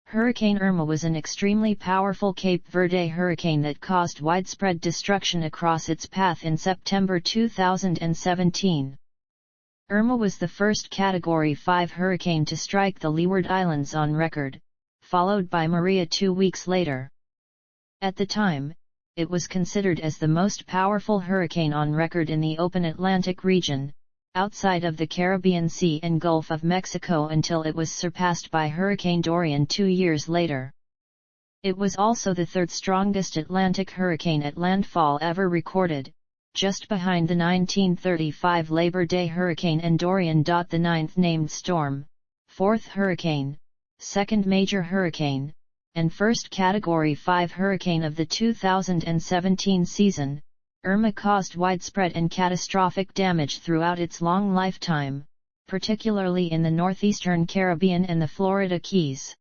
Hurricane Irma was an extremely powerful Cape Verde hurricane that caused widespread destruction across its path in September 2017. Irma was the first Category 5 hurricane to strike the Leeward Islands on record, followed by Maria 2 weeks later. At the time, it was considered as the most powerful hurricane on record in the open Atlantic region, outside of the Caribbean Sea and Gulf of Mexico, until it was surpassed by Hurricane Dorian 2 years later. It was also the third strongest Atlantic hurricane at landfall ever recorded, just behind the 1935 Labor Day hurricane and Dorian. The ninth named storm, fourth hurricane, second major hurricane, and first Category 5 hurricane of the 2017 season, Irma caused widespread and catastrophic damage throughout its long lifetime, particularly in the northeastern Caribbean and the Florida Keys.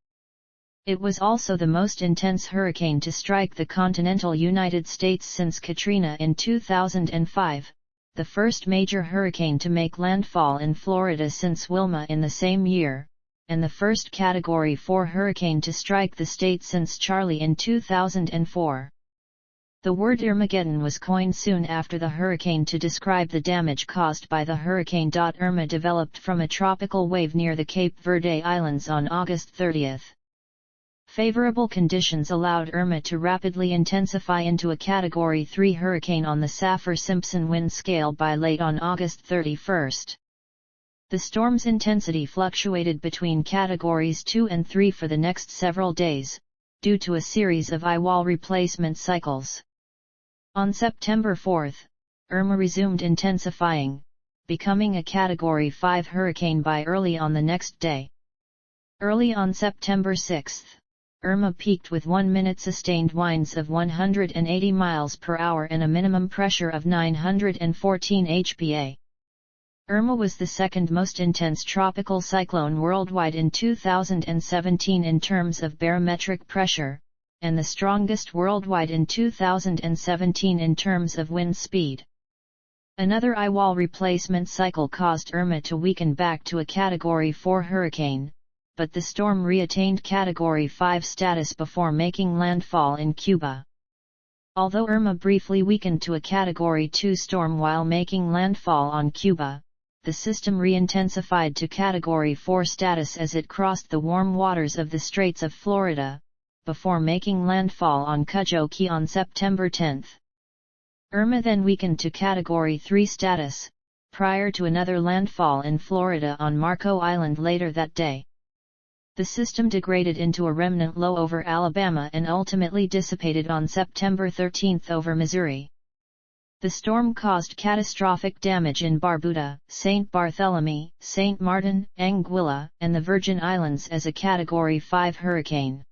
It was also the most intense hurricane to strike the continental United States since Katrina in 2005, the first major hurricane to make landfall in Florida since Wilma in the same year, and the first Category 4 hurricane to strike the state since Charley in 2004. The word Irmageddon was coined soon after the hurricane to describe the damage caused by the hurricane. Irma developed from a tropical wave near the Cape Verde Islands on August 30. Favorable conditions allowed Irma to rapidly intensify into a Category 3 hurricane on the Saffir-Simpson wind scale by late on August 31. The storm's intensity fluctuated between Categories 2 and 3 for the next several days, due to a series of eyewall replacement cycles. On September 4, Irma resumed intensifying, becoming a Category 5 hurricane by early on the next day. Early on September 6, Irma peaked with 1-minute sustained winds of 180 miles per hour and a minimum pressure of 914 hPa. Irma was the second most intense tropical cyclone worldwide in 2017 in terms of barometric pressure, and the strongest worldwide in 2017 in terms of wind speed. Another eyewall replacement cycle caused Irma to weaken back to a Category 4 hurricane, but the storm reattained Category 5 status before making landfall in Cuba. Although Irma briefly weakened to a Category 2 storm while making landfall on Cuba, the system re-intensified to Category 4 status as it crossed the warm waters of the Straits of Florida, before making landfall on Cudjoe Key on September 10. Irma then weakened to Category 3 status, prior to another landfall in Florida on Marco Island later that day. The system degraded into a remnant low over Alabama and ultimately dissipated on September 13 over Missouri. The storm caused catastrophic damage in Barbuda, St. Barthélemy, St. Martin, Anguilla, and the Virgin Islands as a Category 5 hurricane.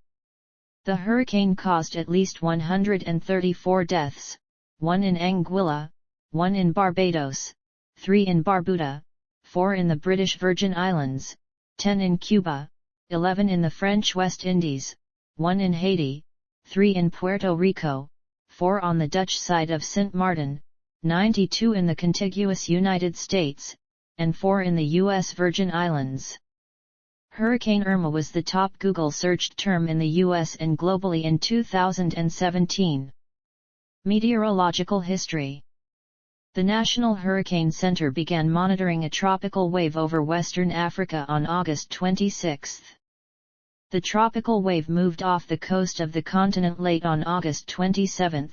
The hurricane caused at least 134 deaths, 1 in Anguilla, 1 in Barbados, 3 in Barbuda, 4 in the British Virgin Islands, 10 in Cuba, 11 in the French West Indies, 1 in Haiti, 3 in Puerto Rico, 4 on the Dutch side of St. Martin, 92 in the contiguous United States, and 4 in the U.S. Virgin Islands. Hurricane Irma was the top Google searched term in the U.S. and globally in 2017. Meteorological history. The National Hurricane Center began monitoring a tropical wave over Western Africa on August 26. The tropical wave moved off the coast of the continent late on August 27.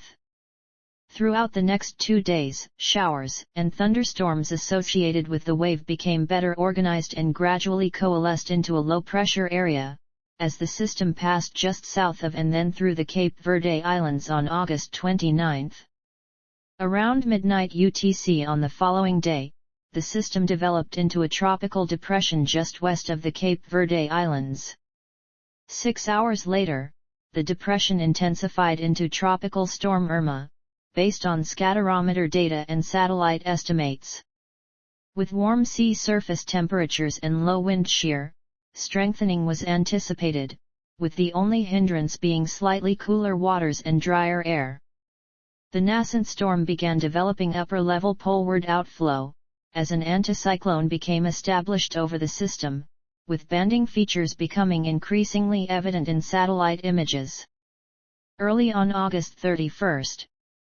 Throughout the next 2 days, showers and thunderstorms associated with the wave became better organized and gradually coalesced into a low-pressure area, as the system passed just south of and then through the Cape Verde Islands on August 29. Around midnight UTC on the following day, the system developed into a tropical depression just west of the Cape Verde Islands. 6 hours later, the depression intensified into Tropical Storm Irma, based on scatterometer data and satellite estimates. With warm sea surface temperatures and low wind shear, strengthening was anticipated, with the only hindrance being slightly cooler waters and drier air. The nascent storm began developing upper-level poleward outflow, as an anticyclone became established over the system, with banding features becoming increasingly evident in satellite images. Early on August 31,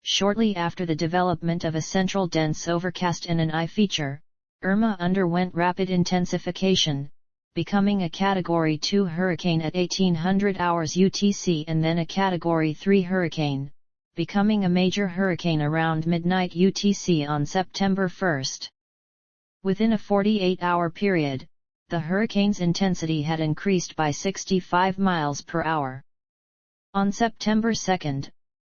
shortly after the development of a central dense overcast and an eye feature, Irma underwent rapid intensification, becoming a Category 2 hurricane at 1800 hours UTC and then a Category 3 hurricane, becoming a major hurricane around midnight UTC on September 1. Within a 48-hour period, the hurricane's intensity had increased by 65 miles per hour. On September 2,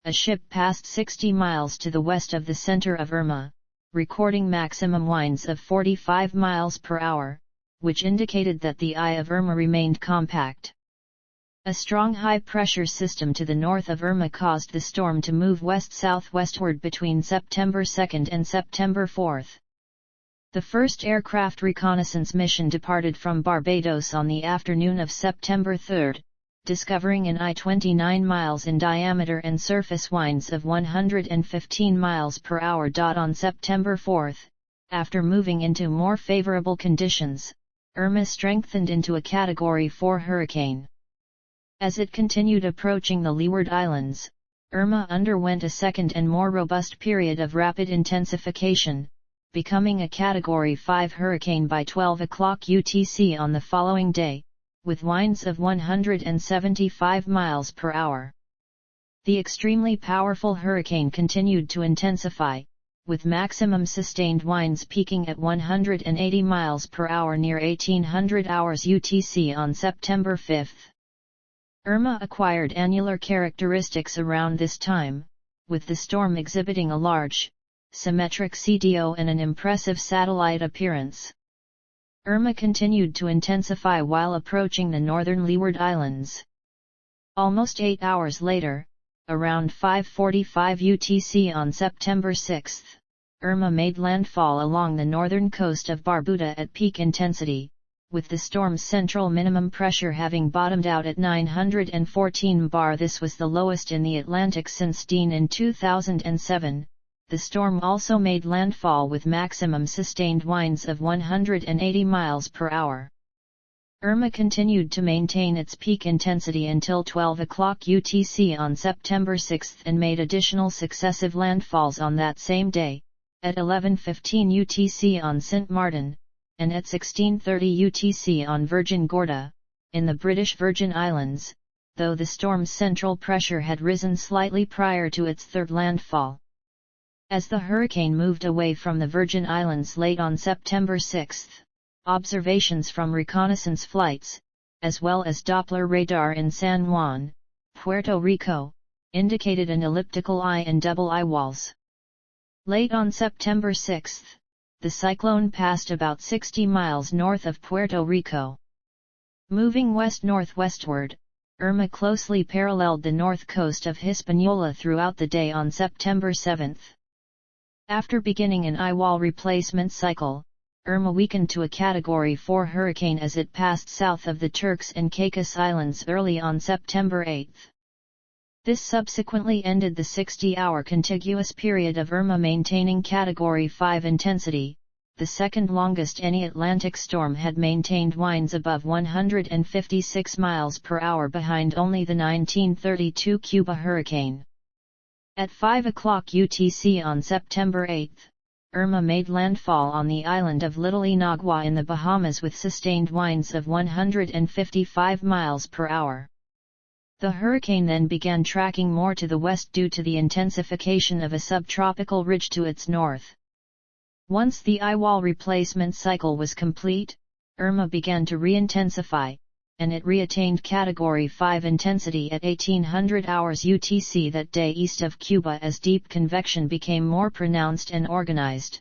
a ship passed 60 miles to the west of the center of Irma, recording maximum winds of 45 miles per hour, which indicated that the eye of Irma remained compact. A strong high-pressure system to the north of Irma caused the storm to move west-southwestward between September 2 and September 4. The first aircraft reconnaissance mission departed from Barbados on the afternoon of September 3, discovering an eye 29 miles in diameter and surface winds of 115 miles per hour. On September 4, after moving into more favorable conditions, Irma strengthened into a Category 4 hurricane. As it continued approaching the Leeward Islands, Irma underwent a second and more robust period of rapid intensification, becoming a Category 5 hurricane by 12 o'clock UTC on the following day, with winds of 175 miles per hour. The extremely powerful hurricane continued to intensify, with maximum sustained winds peaking at 180 miles per hour near 1800 hours UTC on September 5. Irma acquired annular characteristics around this time, with the storm exhibiting a large, symmetric CDO and an impressive satellite appearance. Irma continued to intensify while approaching the northern Leeward Islands. Almost 8 hours later, around 5:45 UTC on September 6, Irma made landfall along the northern coast of Barbuda at peak intensity, with the storm's central minimum pressure having bottomed out at 914 bar. This was the lowest in the Atlantic since Dean in 2007. The storm also made landfall with maximum sustained winds of 180 miles per hour. Irma continued to maintain its peak intensity until 12 o'clock UTC on September 6 and made additional successive landfalls on that same day, at 11:15 UTC on St. Martin, and at 16:30 UTC on Virgin Gorda, in the British Virgin Islands, though the storm's central pressure had risen slightly prior to its third landfall. As the hurricane moved away from the Virgin Islands late on September 6, observations from reconnaissance flights, as well as Doppler radar in San Juan, Puerto Rico, indicated an elliptical eye and double eye walls. Late on September 6, the cyclone passed about 60 miles north of Puerto Rico. Moving west-northwestward, Irma closely paralleled the north coast of Hispaniola throughout the day on September 7. After beginning an eye wall replacement cycle, Irma weakened to a Category 4 hurricane as it passed south of the Turks and Caicos Islands early on September 8. This subsequently ended the 60-hour contiguous period of Irma maintaining Category 5 intensity, the second longest any Atlantic storm had maintained winds above 156 miles per hour behind only the 1932 Cuba hurricane. At 5 o'clock UTC on September 8, Irma made landfall on the island of Little Inagua in the Bahamas with sustained winds of 155 miles per hour. The hurricane then began tracking more to the west due to the intensification of a subtropical ridge to its north. Once the eye wall replacement cycle was complete, Irma began to re-intensify, and it reattained Category 5 intensity at 1800 hours UTC that day east of Cuba as deep convection became more pronounced and organized.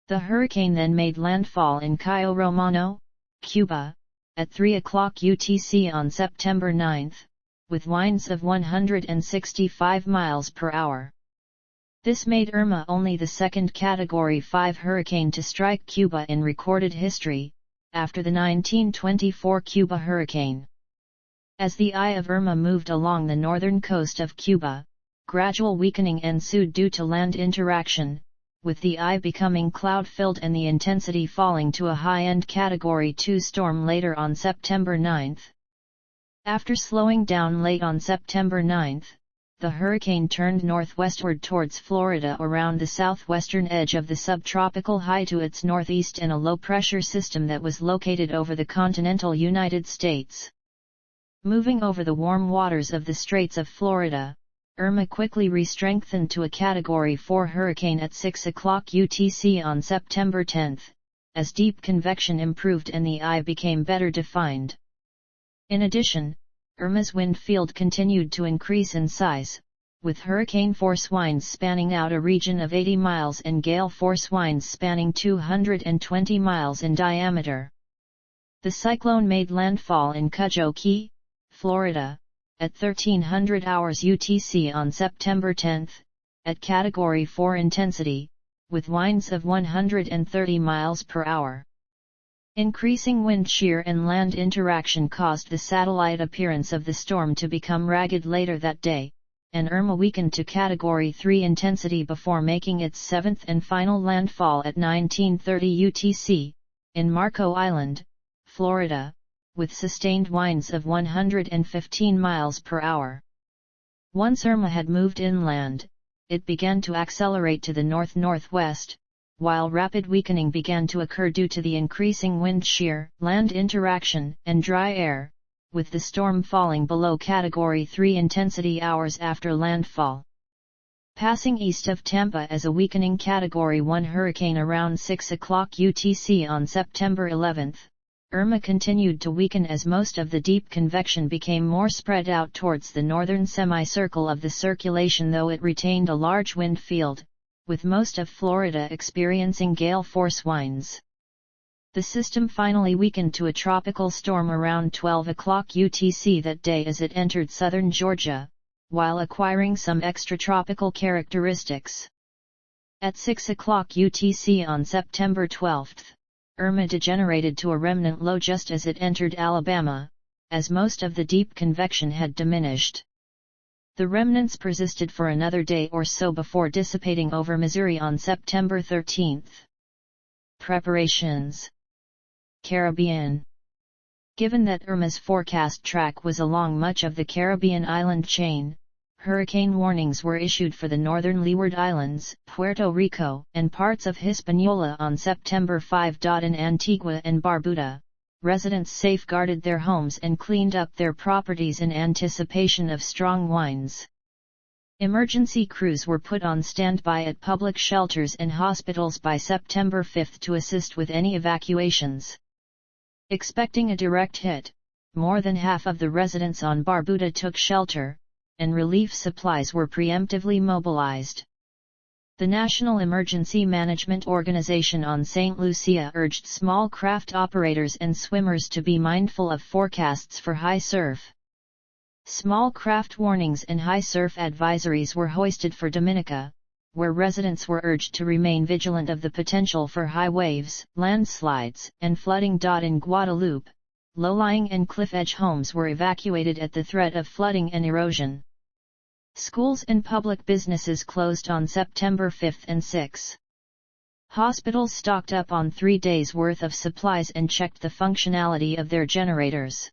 The hurricane then made landfall in Cayo Romano, Cuba, at 3 o'clock UTC on September 9, with winds of 165 miles per hour. This made Irma only the second Category 5 hurricane to strike Cuba in recorded history, after the 1924 Cuba hurricane. As the eye of Irma moved along the northern coast of Cuba, gradual weakening ensued due to land interaction, with the eye becoming cloud-filled and the intensity falling to a high-end Category 2 storm later on September 9. After slowing down late on September 9, the hurricane turned northwestward towards Florida around the southwestern edge of the subtropical high to its northeast in a low-pressure system that was located over the continental United States. Moving over the warm waters of the Straits of Florida, Irma quickly re-strengthened to a Category 4 hurricane at 6 o'clock UTC on September 10, as deep convection improved and the eye became better defined. In addition, Irma's wind field continued to increase in size, with hurricane-force winds spanning out a region of 80 miles and gale-force winds spanning 220 miles in diameter. The cyclone made landfall in Cudjoe Key, Florida, at 1300 hours UTC on September 10, at Category 4 intensity, with winds of 130 miles per hour. Increasing wind shear and land interaction caused the satellite appearance of the storm to become ragged later that day, and Irma weakened to Category 3 intensity before making its seventh and final landfall at 1930 UTC, in Marco Island, Florida, with sustained winds of 115 miles per hour. Once Irma had moved inland, it began to accelerate to the north-northwest, while rapid weakening began to occur due to the increasing wind shear, land interaction, and dry air, with the storm falling below Category 3 intensity hours after landfall. Passing east of Tampa as a weakening Category 1 hurricane around 6 o'clock UTC on September 11, Irma continued to weaken as most of the deep convection became more spread out towards the northern semicircle of the circulation, though it retained a large wind field, with most of Florida experiencing gale-force winds. The system finally weakened to a tropical storm around 12 o'clock UTC that day as it entered southern Georgia, while acquiring some extratropical characteristics. At 6 o'clock UTC on September 12, Irma degenerated to a remnant low just as it entered Alabama, as most of the deep convection had diminished. The remnants persisted for another day or so before dissipating over Missouri on September 13. Preparations. Caribbean. Given that Irma's forecast track was along much of the Caribbean island chain, hurricane warnings were issued for the northern Leeward Islands, Puerto Rico, and parts of Hispaniola on September 5. In Antigua and Barbuda, residents safeguarded their homes and cleaned up their properties in anticipation of strong winds. Emergency crews were put on standby at public shelters and hospitals by September 5 to assist with any evacuations. Expecting a direct hit, more than half of the residents on Barbuda took shelter, and relief supplies were preemptively mobilized. The National Emergency Management Organization on St. Lucia urged small craft operators and swimmers to be mindful of forecasts for high surf. Small craft warnings and high surf advisories were hoisted for Dominica, where residents were urged to remain vigilant of the potential for high waves, landslides, and flooding. In Guadeloupe, low-lying and cliff-edge homes were evacuated at the threat of flooding and erosion. Schools and public businesses closed on September 5 and 6. Hospitals stocked up on 3 days' worth of supplies and checked the functionality of their generators.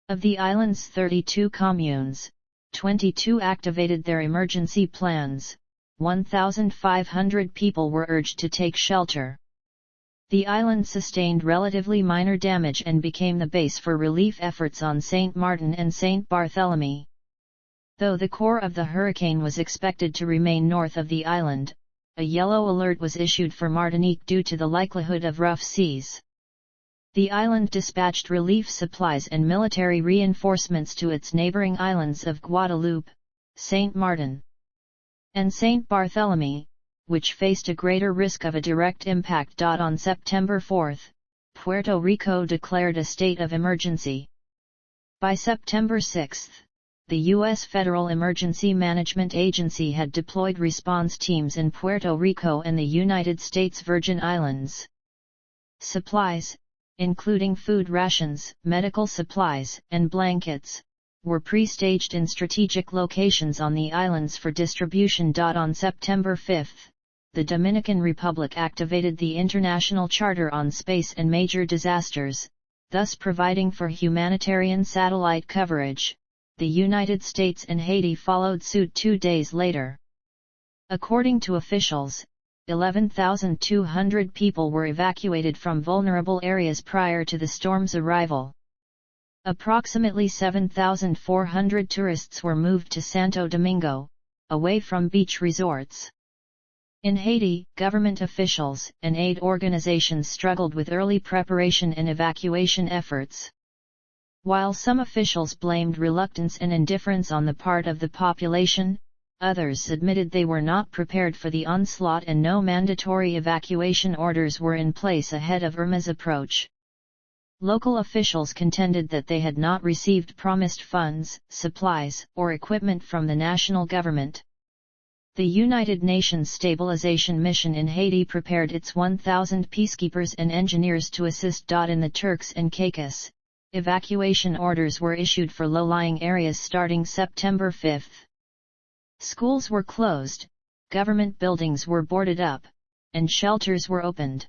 Of the island's 32 communes, 22 activated their emergency plans. 1,500 people were urged to take shelter. The island sustained relatively minor damage and became the base for relief efforts on St. Martin and St. Barthélemy. Though the core of the hurricane was expected to remain north of the island, a yellow alert was issued for Martinique due to the likelihood of rough seas. The island dispatched relief supplies and military reinforcements to its neighboring islands of Guadeloupe, St. Martin, and St. Barthélemy, which faced a greater risk of a direct impact. On September 4, Puerto Rico declared a state of emergency. By September 6, the U.S. Federal Emergency Management Agency had deployed response teams in Puerto Rico and the United States Virgin Islands. Supplies, including food rations, medical supplies, and blankets, were pre-staged in strategic locations on the islands for distribution. On September 5, the Dominican Republic activated the International Charter on Space and Major Disasters, thus providing for humanitarian satellite coverage. The United States and Haiti followed suit 2 days later. According to officials, 11,200 people were evacuated from vulnerable areas prior to the storm's arrival. Approximately 7,400 tourists were moved to Santo Domingo, away from beach resorts. In Haiti, government officials and aid organizations struggled with early preparation and evacuation efforts. While some officials blamed reluctance and indifference on the part of the population, others admitted they were not prepared for the onslaught and no mandatory evacuation orders were in place ahead of Irma's approach. Local officials contended that they had not received promised funds, supplies, or equipment from the national government. The United Nations Stabilization Mission in Haiti prepared its 1,000 peacekeepers and engineers to assist. In the Turks and Caicos, evacuation orders were issued for low-lying areas starting September 5. Schools were closed, government buildings were boarded up, and shelters were opened.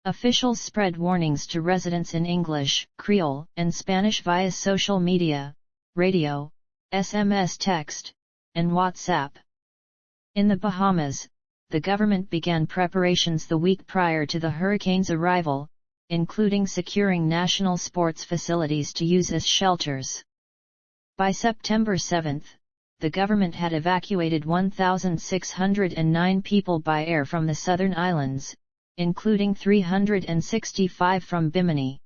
Officials spread warnings to residents in English, Creole, and Spanish via social media, radio, SMS text, and WhatsApp. In the Bahamas, the government began preparations the week prior to the hurricane's arrival, including securing national sports facilities to use as shelters. By September 7, the government had evacuated 1,609 people by air from the southern islands, including 365 from Bimini.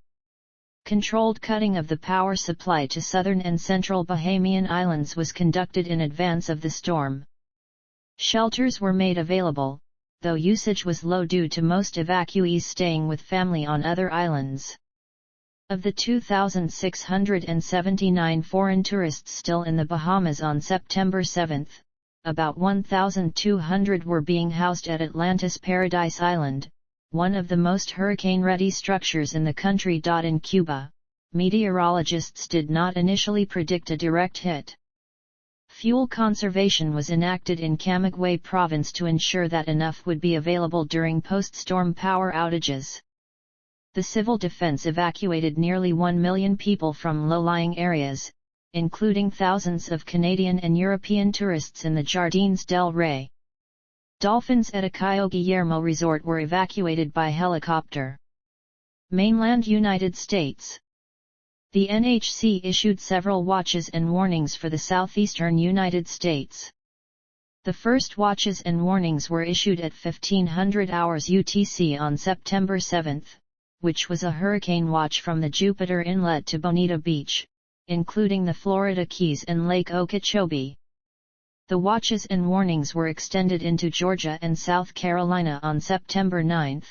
Controlled cutting of the power supply to southern and central Bahamian islands was conducted in advance of the storm. Shelters were made available, though usage was low due to most evacuees staying with family on other islands. Of the 2,679 foreign tourists still in the Bahamas on September 7, about 1,200 were being housed at Atlantis Paradise Island, one of the most hurricane-ready structures in the country. In Cuba, meteorologists did not initially predict a direct hit. Fuel conservation was enacted in Camagüey province to ensure that enough would be available during post-storm power outages. The civil defense evacuated nearly 1 million people from low-lying areas, including thousands of Canadian and European tourists in the Jardines del Rey. Dolphins at a Cayo Guillermo resort were evacuated by helicopter. Mainland United States. The NHC issued several watches and warnings for the southeastern United States. The first watches and warnings were issued at 1500 hours UTC on September 7, which was a hurricane watch from the Jupiter Inlet to Bonita Beach, including the Florida Keys and Lake Okeechobee. The watches and warnings were extended into Georgia and South Carolina on September 9.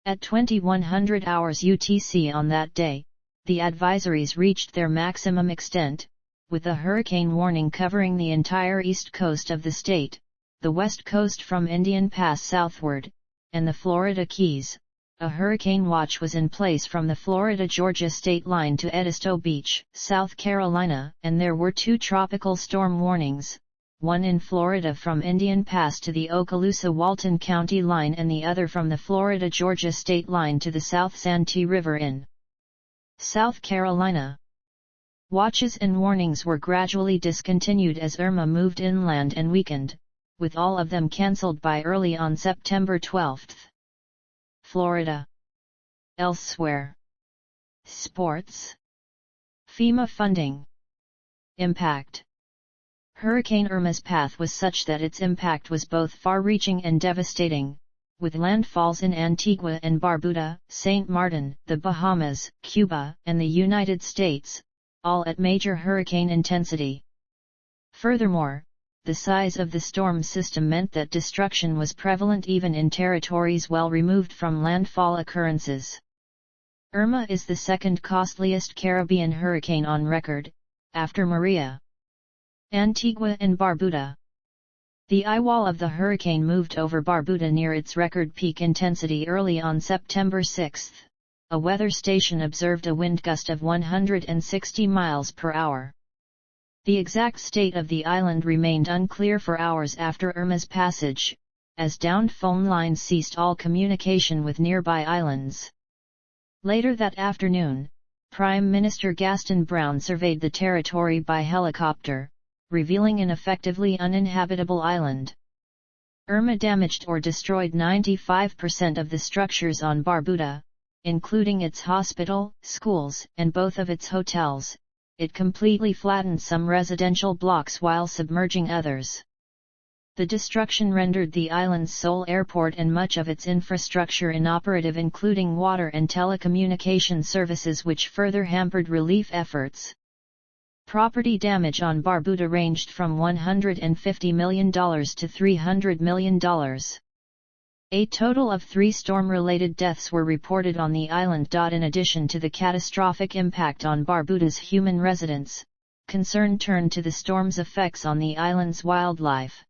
At 2100 hours UTC on that day, the advisories reached their maximum extent, with a hurricane warning covering the entire east coast of the state, the west coast from Indian Pass southward, and the Florida Keys. A hurricane watch was in place from the Florida-Georgia state line to Edisto Beach, South Carolina, and there were 2 tropical storm warnings, one in Florida from Indian Pass to the Okaloosa-Walton County line and the other from the Florida-Georgia state line to the South Santee River in South Carolina. Watches and warnings were gradually discontinued as Irma moved inland and weakened, with all of them cancelled by early on September 12. Florida. Elsewhere. Sports. FEMA funding. Impact. Hurricane Irma's path was such that its impact was both far-reaching and devastating, with landfalls in Antigua and Barbuda, Saint Martin, the Bahamas, Cuba, and the United States, all at major hurricane intensity. Furthermore, the size of the storm system meant that destruction was prevalent even in territories well removed from landfall occurrences. Irma is the second costliest Caribbean hurricane on record, after Maria. Antigua and Barbuda. The eye wall of the hurricane moved over Barbuda near its record peak intensity early on September 6. A weather station observed a wind gust of 160 miles per hour. The exact state of the island remained unclear for hours after Irma's passage, as downed phone lines ceased all communication with nearby islands. Later that afternoon, Prime Minister Gaston Browne surveyed the territory by helicopter, revealing an effectively uninhabitable island. Irma damaged or destroyed 95% of the structures on Barbuda, including its hospital, schools, and both of its hotels. It completely flattened some residential blocks while submerging others. The destruction rendered the island's sole airport and much of its infrastructure inoperative, including water and telecommunication services, which further hampered relief efforts. Property damage on Barbuda ranged from $150 million to $300 million. A total of 3 storm-related deaths were reported on the island. In addition to the catastrophic impact on Barbuda's human residents, concern turned to the storm's effects on the island's wildlife.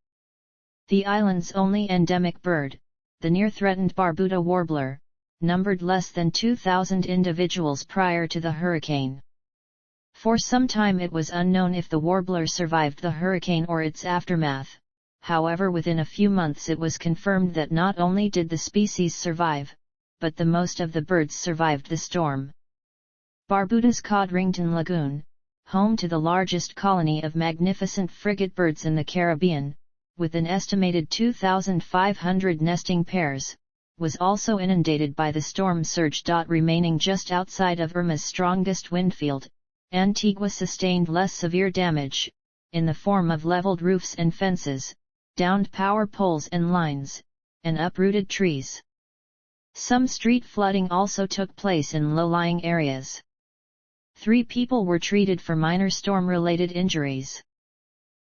The island's only endemic bird, the near-threatened Barbuda warbler, numbered less than 2,000 individuals prior to the hurricane. For some time it was unknown if the warbler survived the hurricane or its aftermath. However, within a few months it was confirmed that not only did the species survive, but the most of the birds survived the storm. Barbuda's Codrington Lagoon, home to the largest colony of magnificent frigate birds in the Caribbean, with an estimated 2,500 nesting pairs, was also inundated by the storm surge. Remaining just outside of Irma's strongest windfield, Antigua sustained less severe damage, in the form of leveled roofs and fences, downed power poles and lines, and uprooted trees. Some street flooding also took place in low-lying areas. 3 people were treated for minor storm-related injuries.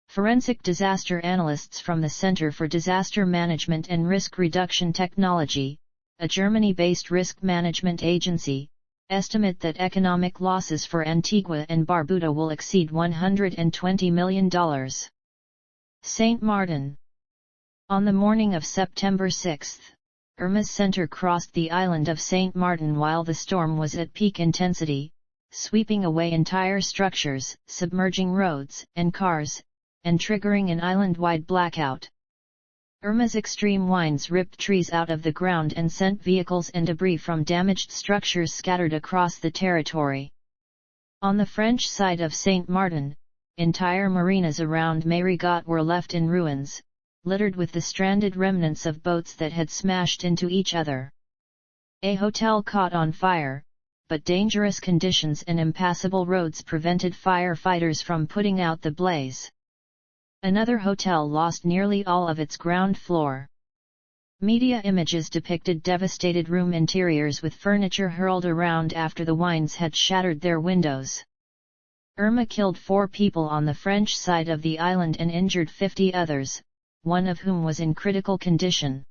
Forensic disaster analysts from the Center for Disaster Management and Risk Reduction Technology, a Germany-based risk management agency, estimate that economic losses for Antigua and Barbuda will exceed $120 million. Saint Martin. On the morning of September 6, Irma's center crossed the island of Saint Martin while the storm was at peak intensity, sweeping away entire structures, submerging roads and cars, and triggering an island-wide blackout. Irma's extreme winds ripped trees out of the ground and sent vehicles and debris from damaged structures scattered across the territory. On the French side of Saint Martin, entire marinas around Marigot were left in ruins, littered with the stranded remnants of boats that had smashed into each other. A hotel caught on fire, but dangerous conditions and impassable roads prevented firefighters from putting out the blaze. Another hotel lost nearly all of its ground floor. Media images depicted devastated room interiors with furniture hurled around after the winds had shattered their windows. Irma killed 4 people on the French side of the island and injured 50 others, one of whom was in critical condition.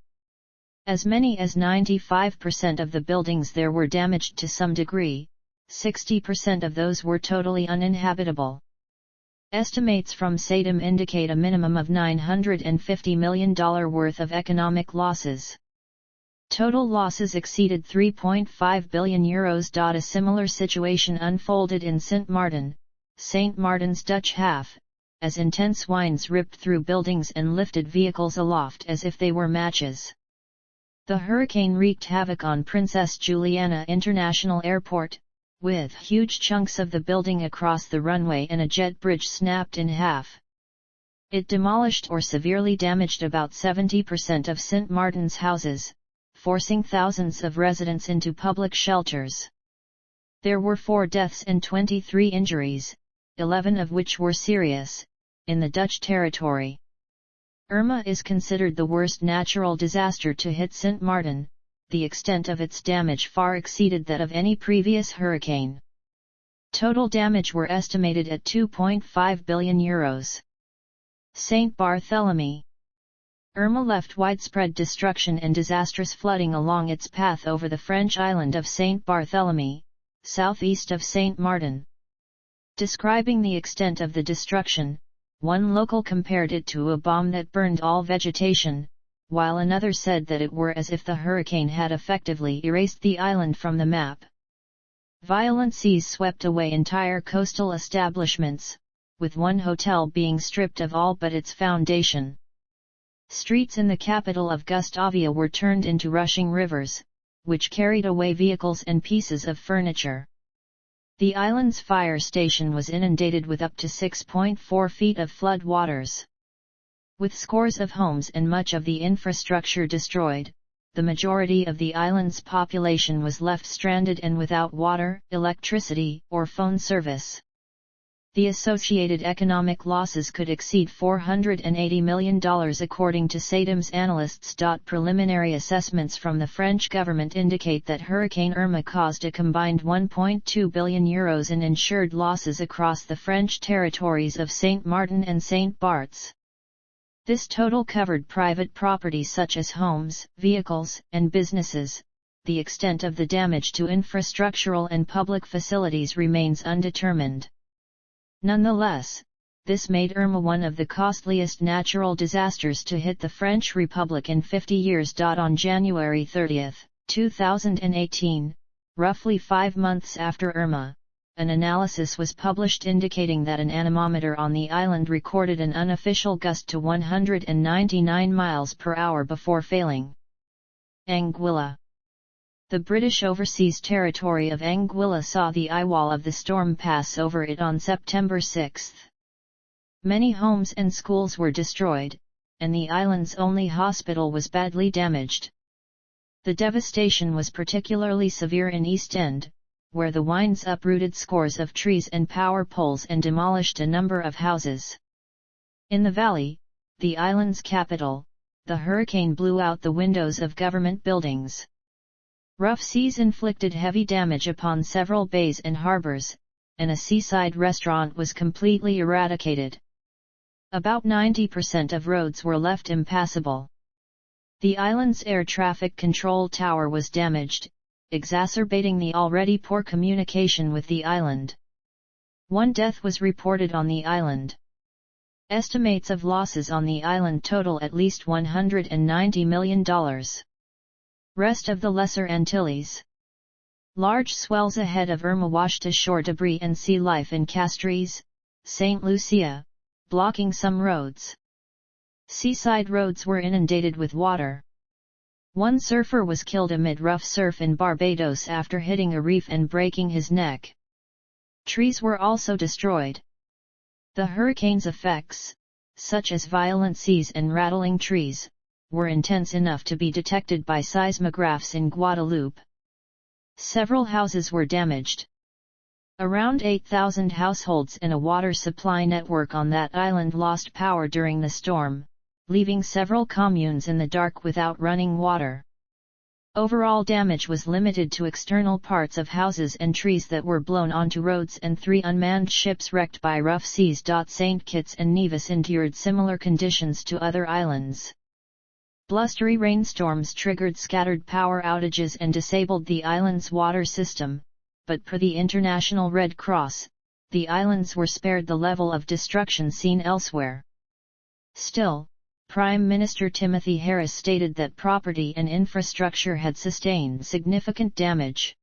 As many as 95% of the buildings there were damaged to some degree, 60% of those were totally uninhabitable. Estimates from SADM indicate a minimum of $950 million worth of economic losses. Total losses exceeded €3.5 billion. A similar situation unfolded in Saint Martin's Dutch half, as intense winds ripped through buildings and lifted vehicles aloft as if they were matches. The hurricane wreaked havoc on Princess Juliana International Airport, with huge chunks of the building across the runway and a jet bridge snapped in half. It demolished or severely damaged about 70% of Saint Martin's houses, forcing thousands of residents into public shelters. There were 4 deaths and 23 injuries, 11 of which were serious, in the Dutch territory. Irma is considered the worst natural disaster to hit Saint Martin. The extent of its damage far exceeded that of any previous hurricane. Total damage were estimated at €2.5 billion. Saint Barthélemy. Irma left widespread destruction and disastrous flooding along its path over the French island of Saint Barthélemy, southeast of Saint Martin. Describing the extent of the destruction, one local compared it to a bomb that burned all vegetation, while another said that it were as if the hurricane had effectively erased the island from the map. Violent seas swept away entire coastal establishments, with one hotel being stripped of all but its foundation. Streets in the capital of Gustavia were turned into rushing rivers, which carried away vehicles and pieces of furniture. The island's fire station was inundated with up to 6.4 feet of flood waters. With scores of homes and much of the infrastructure destroyed, the majority of the island's population was left stranded and without water, electricity, or phone service. The associated economic losses could exceed $480 million according to SATEM's analysts. Preliminary assessments from the French government indicate that Hurricane Irma caused a combined €1.2 billion in insured losses across the French territories of Saint Martin and Saint Barts. This total covered private property such as homes, vehicles, and businesses. The extent of the damage to infrastructural and public facilities remains undetermined. Nonetheless, this made Irma one of the costliest natural disasters to hit the French Republic in 50 years. On January 30, 2018, roughly 5 months after Irma, an analysis was published indicating that an anemometer on the island recorded an unofficial gust to 199 miles per hour before failing. Anguilla. The British Overseas Territory of Anguilla saw the eyewall of the storm pass over it on September 6. Many homes and schools were destroyed, and the island's only hospital was badly damaged. The devastation was particularly severe in East End, where the winds uprooted scores of trees and power poles and demolished a number of houses. In the valley, the island's capital, the hurricane blew out the windows of government buildings. Rough seas inflicted heavy damage upon several bays and harbors, and a seaside restaurant was completely eradicated. About 90% of roads were left impassable. The island's air traffic control tower was damaged, exacerbating the already poor communication with the island. 1 death was reported on the island. Estimates of losses on the island total at least $190 million. Rest of the Lesser Antilles. Large swells ahead of Irma washed ashore debris and sea life in Castries, St. Lucia, blocking some roads. Seaside roads were inundated with water. 1 surfer was killed amid rough surf in Barbados after hitting a reef and breaking his neck. Trees were also destroyed. The hurricane's effects, such as violent seas and rattling trees, were intense enough to be detected by seismographs in Guadeloupe. Several houses were damaged. Around 8,000 households and a water supply network on that island lost power during the storm, leaving several communes in the dark without running water. Overall damage was limited to external parts of houses and trees that were blown onto roads and 3 unmanned ships wrecked by rough seas. St. Kitts and Nevis endured similar conditions to other islands. Blustery rainstorms triggered scattered power outages and disabled the island's water system, but per the International Red Cross, the islands were spared the level of destruction seen elsewhere. Still, Prime Minister Timothy Harris stated that property and infrastructure had sustained significant damage.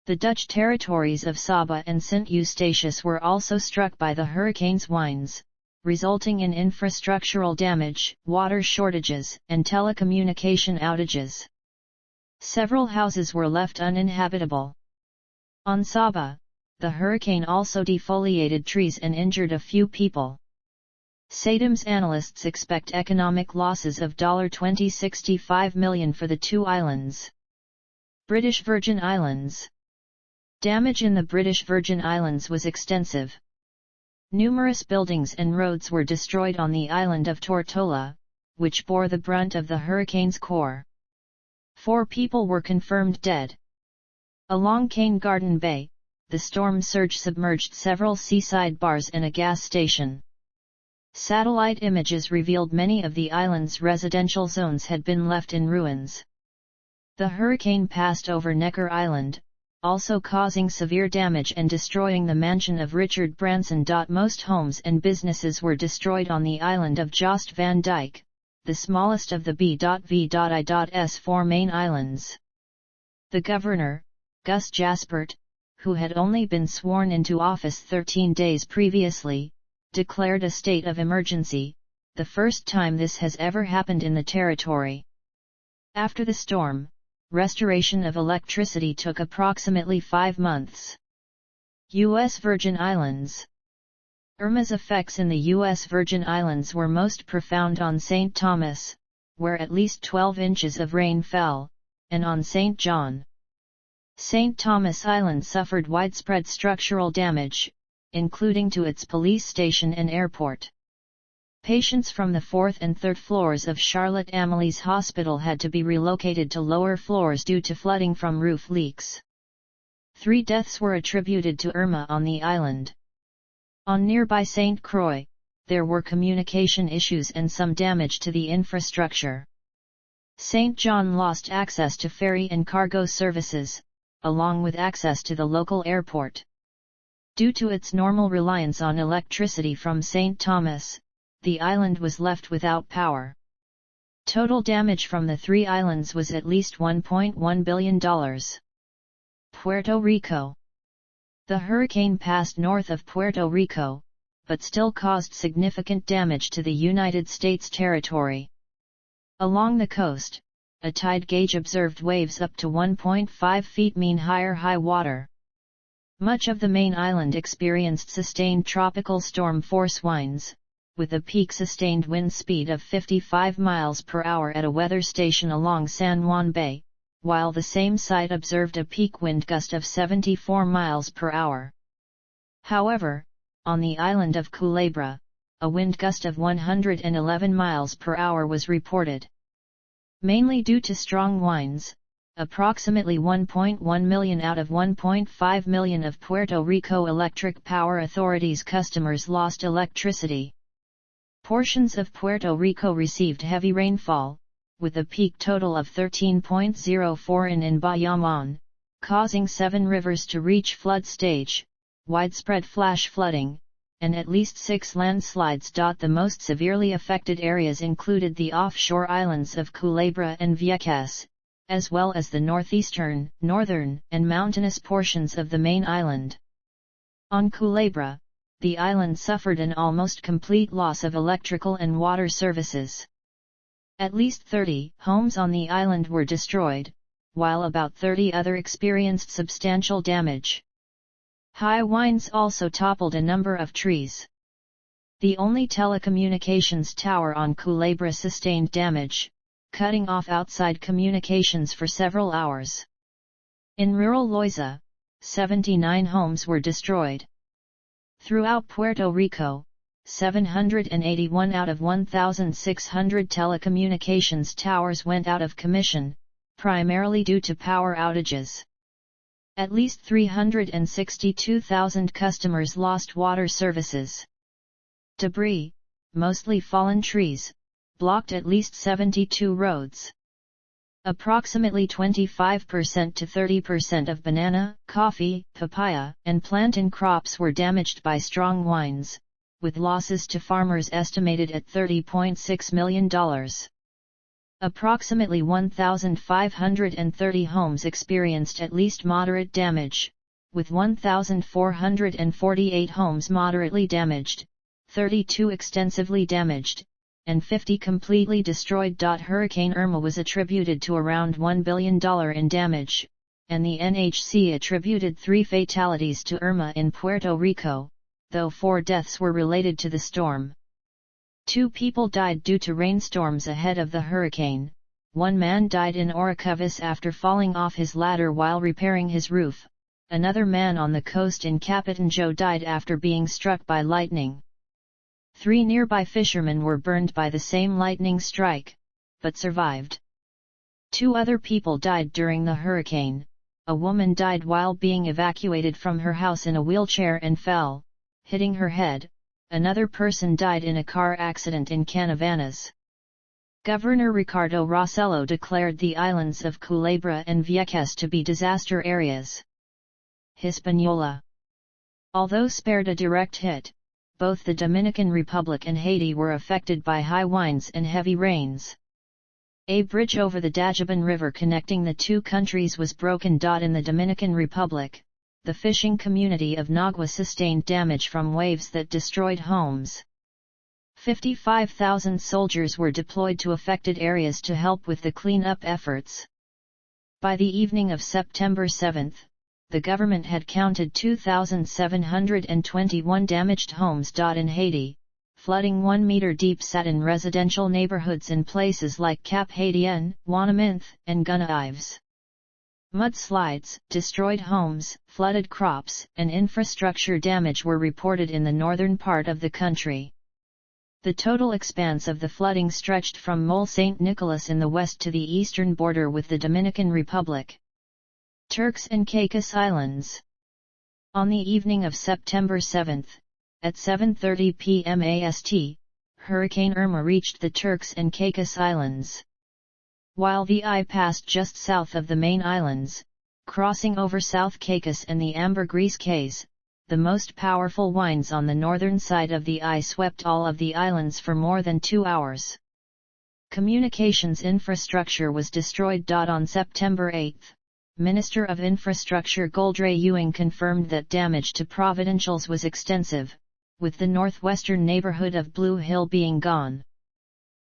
The Dutch territories of Saba and St. Eustatius were also struck by the hurricane's winds, resulting in infrastructural damage, water shortages, and telecommunication outages. Several houses were left uninhabitable. On Saba, the hurricane also defoliated trees and injured a few people. SATEM's analysts expect economic losses of $65 million for the 2 islands. British Virgin Islands. Damage in the British Virgin Islands was extensive. Numerous buildings and roads were destroyed on the island of Tortola, which bore the brunt of the hurricane's core. 4 people were confirmed dead. Along Cane Garden Bay, the storm surge submerged several seaside bars and a gas station. Satellite images revealed many of the island's residential zones had been left in ruins. The hurricane passed over Necker Island, also causing severe damage and destroying the mansion of Richard Branson. Most homes and businesses were destroyed on the island of Jost van Dyke, the smallest of the B.V.I.S 4 main islands. The governor, Gus Jaspert, who had only been sworn into office 13 days previously, declared a state of emergency. the first time this has ever happened in the territory. After the storm, restoration of electricity took approximately 5 months. U.S. Virgin Islands. Irma's effects in the U.S. Virgin Islands were most profound on St. Thomas, where at least 12 inches of rain fell, and on St. John. St. Thomas Island suffered widespread structural damage, including to its police station and airport. Patients from the 4th and 3rd floors of Charlotte Amelie's Hospital had to be relocated to lower floors due to flooding from roof leaks. 3 deaths were attributed to Irma on the island. On nearby St. Croix, there were communication issues and some damage to the infrastructure. St. John lost access to ferry and cargo services, along with access to the local airport. Due to its normal reliance on electricity from St. Thomas, the island was left without power. Total damage from the 3 islands was at least $1.1 billion. Puerto Rico. The hurricane passed north of Puerto Rico, but still caused significant damage to the United States territory. Along the coast, a tide gauge observed waves up to 1.5 feet mean high water. Much of the main island experienced sustained tropical storm force winds, with a peak sustained wind speed of 55 miles per hour at a weather station along San Juan Bay, while the same site observed a peak wind gust of 74 miles per hour. However, on the island of Culebra, a wind gust of 111 miles per hour was reported. Mainly due to strong winds, approximately 1.1 million out of 1.5 million of Puerto Rico Electric Power Authority's customers lost electricity. Portions of Puerto Rico received heavy rainfall, with a peak total of 13.04 in Bayamon, causing 7 rivers to reach flood stage, widespread flash flooding, and at least 6 landslides. The most severely affected areas included the offshore islands of Culebra and Vieques, as well as the northeastern, northern, and mountainous portions of the main island. On Culebra, the island suffered an almost complete loss of electrical and water services. At least 30 homes on the island were destroyed, while about 30 other experienced substantial damage. High winds also toppled a number of trees. The only telecommunications tower on Culebra sustained damage, cutting off outside communications for several hours. In rural Loiza, 79 homes were destroyed. Throughout Puerto Rico, 781 out of 1,600 telecommunications towers went out of commission, primarily due to power outages. At least 362,000 customers lost water services. Debris, mostly fallen trees, blocked at least 72 roads. Approximately 25% to 30% of banana, coffee, papaya, and plantain crops were damaged by strong winds, with losses to farmers estimated at $30.6 million. Approximately 1,530 homes experienced at least moderate damage, with 1,448 homes moderately damaged, 32 extensively damaged, and 50 completely destroyed. Hurricane Irma was attributed to around $1 billion in damage, and the NHC attributed 3 fatalities to Irma in Puerto Rico, though 4 deaths were related to the storm. 2 people died due to rainstorms ahead of the hurricane. 1 man died in Orocovis after falling off his ladder while repairing his roof. Another man on the coast in Capitanjo died after being struck by lightning. 3 nearby fishermen were burned by the same lightning strike, but survived. 2 other people died during the hurricane. A woman died while being evacuated from her house in a wheelchair and fell, hitting her head. Another person died in a car accident in Canavanas. Governor Ricardo Rossello declared the islands of Culebra and Vieques to be disaster areas. Hispaniola. Although spared a direct hit, both the Dominican Republic and Haiti were affected by high winds and heavy rains. A bridge over the Dajaban River connecting the 2 countries was broken. In the Dominican Republic, the fishing community of Nagua sustained damage from waves that destroyed homes. 55,000 soldiers were deployed to affected areas to help with the clean-up efforts. By the evening of September 7, the government had counted 2,721 damaged homes. In Haiti, flooding 1 meter deep sat in residential neighborhoods in places like Cap Haitien, Ouanaminthe, and Gonaives. Mudslides, destroyed homes, flooded crops, and infrastructure damage were reported in the northern part of the country. The total expanse of the flooding stretched from Mole St. Nicolas in the west to the eastern border with the Dominican Republic. Turks and Caicos Islands. On the evening of September 7, at 7:30 p.m. AST, Hurricane Irma reached the Turks and Caicos Islands. While the eye passed just south of the main islands, crossing over South Caicos and the Ambergris Cays, the most powerful winds on the northern side of the eye swept all of the islands for more than 2 hours. Communications infrastructure was destroyed. On September 8, Minister of Infrastructure Goldray Ewing confirmed that damage to Provincials was extensive, with the northwestern neighborhood of Blue Hill being gone.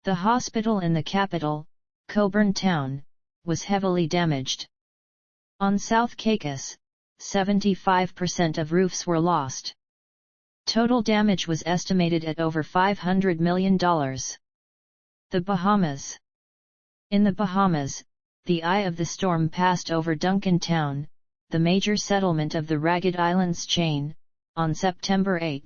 The hospital in the capital, Coburn Town, was heavily damaged. On South Caicos, 75% of roofs were lost. Total damage was estimated at over $500 million. The Bahamas. In the Bahamas, the eye of the storm passed over Duncan Town, the major settlement of the Ragged Islands chain, on September 8.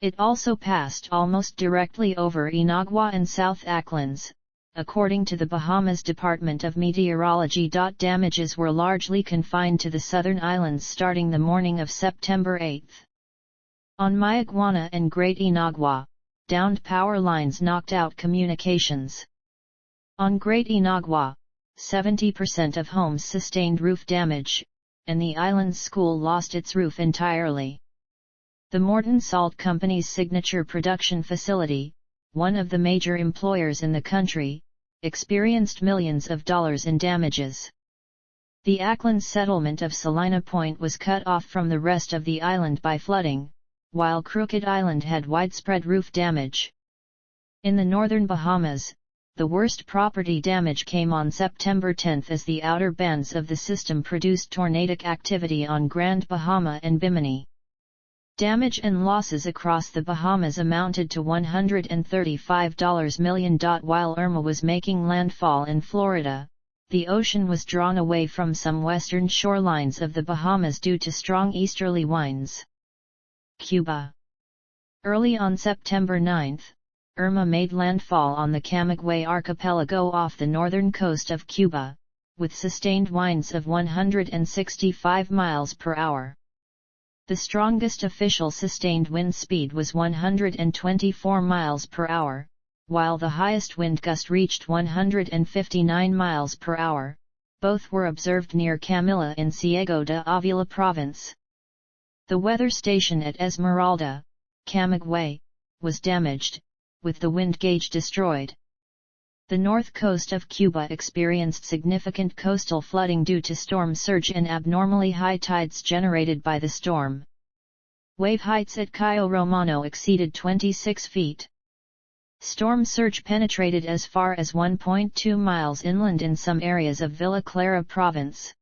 It also passed almost directly over Inagua and South Aucklands, according to the Bahamas Department of Meteorology. Damages were largely confined to the southern islands starting the morning of September 8. On Mayaguana and Great Inagua, downed power lines knocked out communications. On Great Inagua, 70% of homes sustained roof damage, and the island's school lost its roof entirely. The Morton Salt Company's signature production facility, one of the major employers in the country, experienced millions of dollars in damages. The Auckland settlement of Salina Point was cut off from the rest of the island by flooding, while Crooked Island had widespread roof damage. In the northern Bahamas, the worst property damage came on September 10 as the outer bands of the system produced tornadic activity on Grand Bahama and Bimini. Damage and losses across the Bahamas amounted to $135 million. While Irma was making landfall in Florida, the ocean was drawn away from some western shorelines of the Bahamas due to strong easterly winds. Cuba. Early on September 9, Irma made landfall on the Camagüey archipelago off the northern coast of Cuba, with sustained winds of 165 miles per hour. The strongest official sustained wind speed was 124 miles per hour, while the highest wind gust reached 159 miles per hour. Both were observed near Camilla in Ciego de Ávila province. The weather station at Esmeralda, Camagüey, was damaged, with the wind gauge destroyed. The north coast of Cuba experienced significant coastal flooding due to storm surge and abnormally high tides generated by the storm. Wave heights at Cayo Romano exceeded 26 feet. Storm surge penetrated as far as 1.2 miles inland in some areas of Villa Clara province.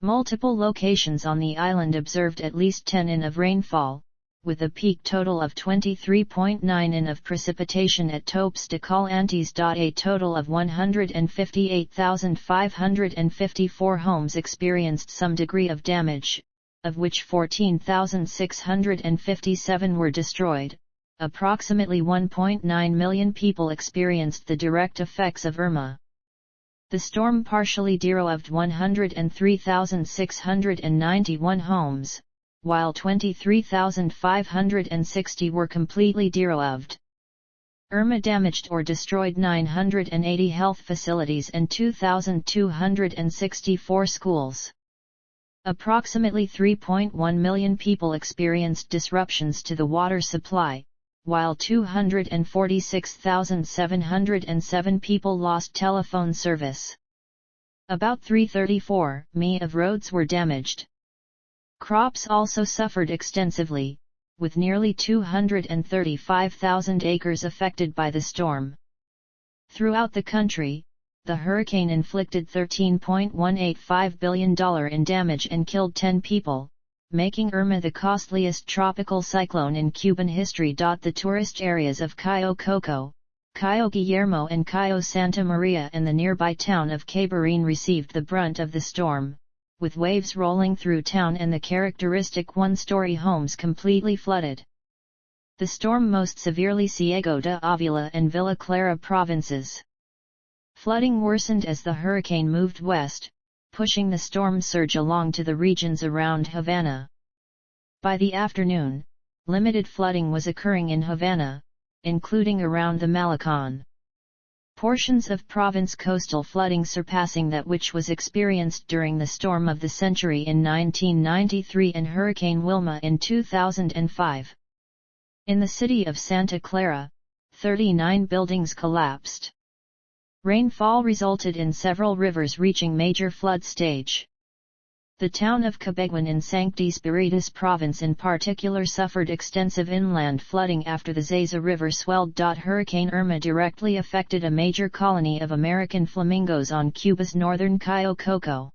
Multiple locations on the island observed at least 10 in of rainfall, with a peak total of 23.9 in of precipitation at Topes de Colantes. A total of 158,554 homes experienced some degree of damage, of which 14,657 were destroyed. Approximately 1.9 million people experienced the direct effects of Irma. The storm partially derived 103,691 homes, while 23,560 were completely derived. Irma damaged or destroyed 980 health facilities and 2,264 schools. Approximately 3.1 million people experienced disruptions to the water supply, while 246,707 people lost telephone service. About 334 mi of roads were damaged. Crops also suffered extensively, with nearly 235,000 acres affected by the storm. Throughout the country, the hurricane inflicted $13.185 billion in damage and killed 10 people, making Irma the costliest tropical cyclone in Cuban history. The tourist areas of Cayo Coco, Cayo Guillermo and Cayo Santa Maria and the nearby town of Cape Verde received the brunt of the storm, with waves rolling through town and the characteristic one-story homes completely flooded. The storm most severely Ciego de Avila and Villa Clara provinces. Flooding worsened as the hurricane moved west, pushing the storm surge along to the regions around Havana. By the afternoon, limited flooding was occurring in Havana, including around the Malecon. Portions of province coastal flooding surpassing that which was experienced during the storm of the century in 1993 and Hurricane Wilma in 2005. In the city of Santa Clara, 39 buildings collapsed. Rainfall resulted in several rivers reaching major flood stage. The town of Cabeguan in Sancti Spiritus province in particular suffered extensive inland flooding after the Zaza River swelled. Hurricane Irma directly affected a major colony of American flamingos on Cuba's northern Cayo Coco.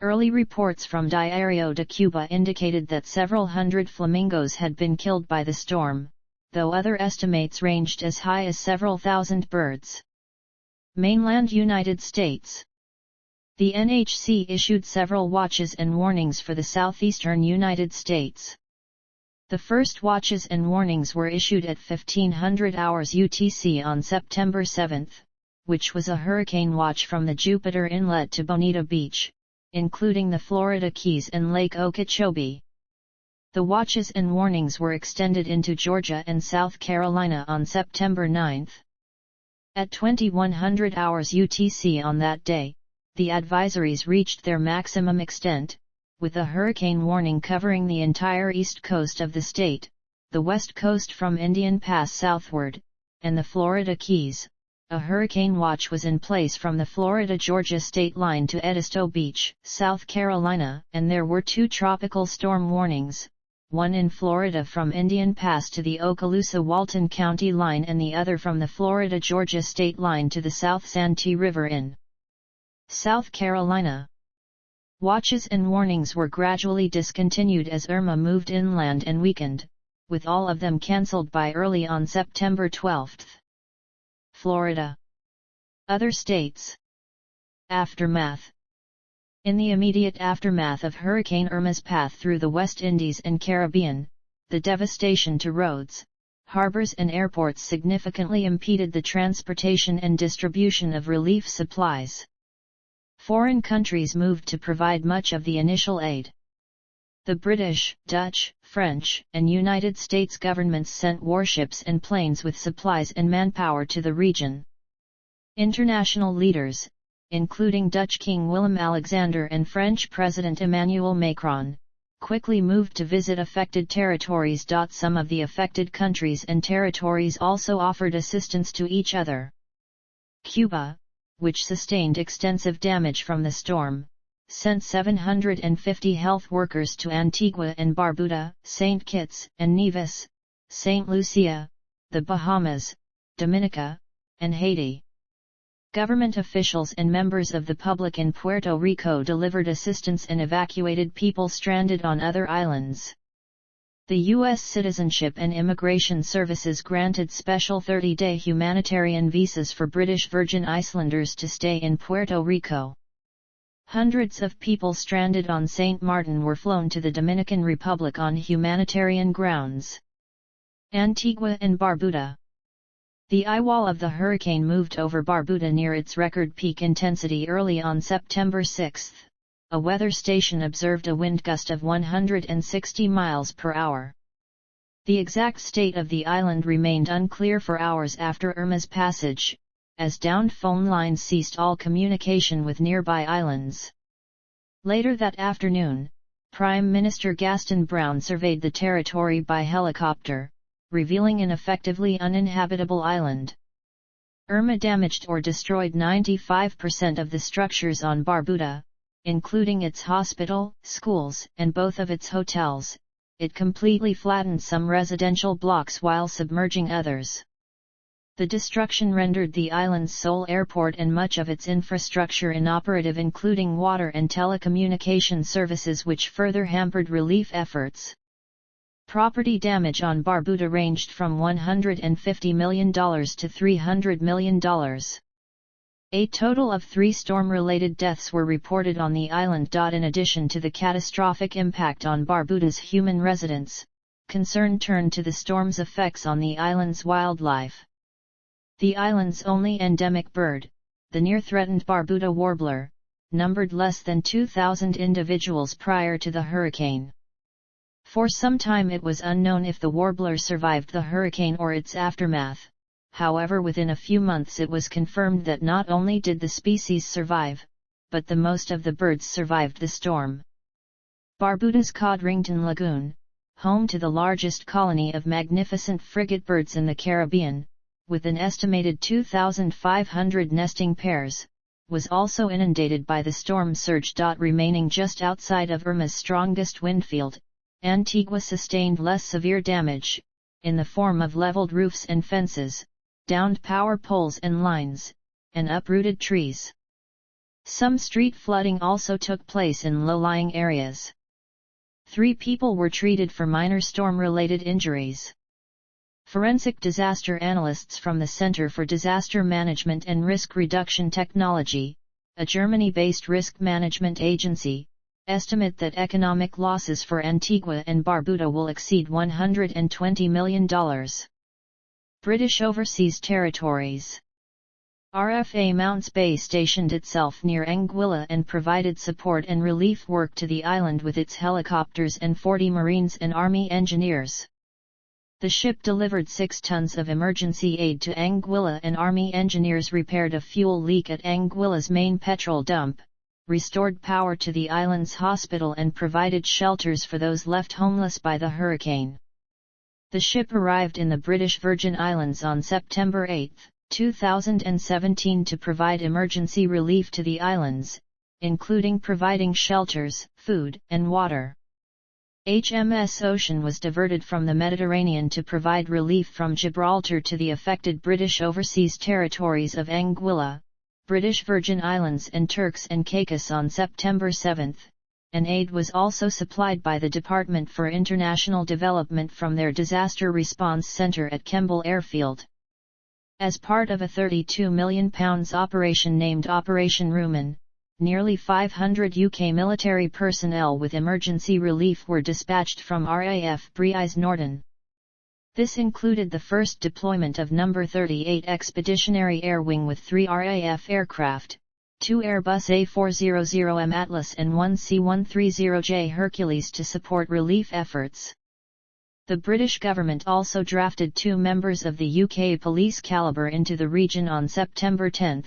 Early reports from Diario de Cuba indicated that several hundred flamingos had been killed by the storm, though other estimates ranged as high as several thousand birds. Mainland United States. The NHC issued several watches and warnings for the southeastern United States. The first watches and warnings were issued at 1500 hours UTC on September 7, which was a hurricane watch from the Jupiter Inlet to Bonita Beach, including the Florida Keys and Lake Okeechobee. The watches and warnings were extended into Georgia and South Carolina on September 9. At 2100 hours UTC on that day, the advisories reached their maximum extent, with a hurricane warning covering the entire east coast of the state, the west coast from Indian Pass southward, and the Florida Keys. A hurricane watch was in place from the Florida-Georgia state line to Edisto Beach, South Carolina, and there were 2 tropical storm warnings, one in Florida from Indian Pass to the Okaloosa-Walton County line and the other from the Florida-Georgia state line to the South Santee River in South Carolina. Watches and warnings were gradually discontinued as Irma moved inland and weakened, with all of them cancelled by early on September 12. Florida. Other states. Aftermath. In the immediate aftermath of Hurricane Irma's path through the West Indies and Caribbean, the devastation to roads, harbors and airports significantly impeded the transportation and distribution of relief supplies. Foreign countries moved to provide much of the initial aid. The British, Dutch, French, and United States governments sent warships and planes with supplies and manpower to the region. International leaders, including Dutch King Willem-Alexander and French President Emmanuel Macron, quickly moved to visit affected territories. Some of the affected countries and territories also offered assistance to each other. Cuba, which sustained extensive damage from the storm, sent 750 health workers to Antigua and Barbuda, St. Kitts and Nevis, St. Lucia, the Bahamas, Dominica, and Haiti. Government officials and members of the public in Puerto Rico delivered assistance and evacuated people stranded on other islands. The U.S. Citizenship and Immigration Services granted special 30-day humanitarian visas for British Virgin Islanders to stay in Puerto Rico. Hundreds of people stranded on St. Martin were flown to the Dominican Republic on humanitarian grounds. Antigua and Barbuda. The eye wall of the hurricane moved over Barbuda near its record peak intensity early on September 6. A weather station observed a wind gust of 160 miles per hour. The exact state of the island remained unclear for hours after Irma's passage, as downed phone lines ceased all communication with nearby islands. Later that afternoon, Prime Minister Gaston Browne surveyed the territory by helicopter, revealing an effectively uninhabitable island. Irma damaged or destroyed 95% of the structures on Barbuda, including its hospital, schools, and both of its hotels, it completely flattened some residential blocks while submerging others. The destruction rendered the island's sole airport and much of its infrastructure inoperative, including water and telecommunication services, which further hampered relief efforts. Property damage on Barbuda ranged from $150 million to $300 million. A total of 3 storm-related deaths were reported on the island. In addition to the catastrophic impact on Barbuda's human residents, concern turned to the storm's effects on the island's wildlife. The island's only endemic bird, the near-threatened Barbuda warbler, numbered less than 2,000 individuals prior to the hurricane. For some time it was unknown if the warbler survived the hurricane or its aftermath. However, within a few months it was confirmed that not only did the species survive, but the most of the birds survived the storm. Barbuda's Codrington Lagoon, home to the largest colony of magnificent frigate birds in the Caribbean, with an estimated 2,500 nesting pairs, was also inundated by the storm surge. Remaining just outside of Irma's strongest windfield, Antigua sustained less severe damage, in the form of leveled roofs and fences, downed power poles and lines, and uprooted trees. Some street flooding also took place in low-lying areas. 3 people were treated for minor storm-related injuries. Forensic disaster analysts from the Center for Disaster Management and Risk Reduction Technology, a Germany-based risk management agency, estimate that economic losses for Antigua and Barbuda will exceed $120 million. British Overseas Territories. RFA Mounts Bay stationed itself near Anguilla and provided support and relief work to the island with its helicopters and 40 Marines and Army engineers. The ship delivered 6 tons of emergency aid to Anguilla, and Army engineers repaired a fuel leak at Anguilla's main petrol dump, restored power to the island's hospital, and provided shelters for those left homeless by the hurricane. The ship arrived in the British Virgin Islands on September 8, 2017 to provide emergency relief to the islands, including providing shelters, food, and water. HMS Ocean was diverted from the Mediterranean to provide relief from Gibraltar to the affected British Overseas Territories of Anguilla, British Virgin Islands and Turks and Caicos on September 7, and aid was also supplied by the Department for International Development from their Disaster Response Centre at Kemble Airfield. As part of a £32 million operation named Operation Rumen, nearly 500 UK military personnel with emergency relief were dispatched from RAF Breise Norton. This included the first deployment of No. 38 Expeditionary Air Wing with 3 RAF aircraft, 2 Airbus A400M Atlas and 1 C-130J Hercules to support relief efforts. The British government also drafted 2 members of the UK police calibre into the region on September 10,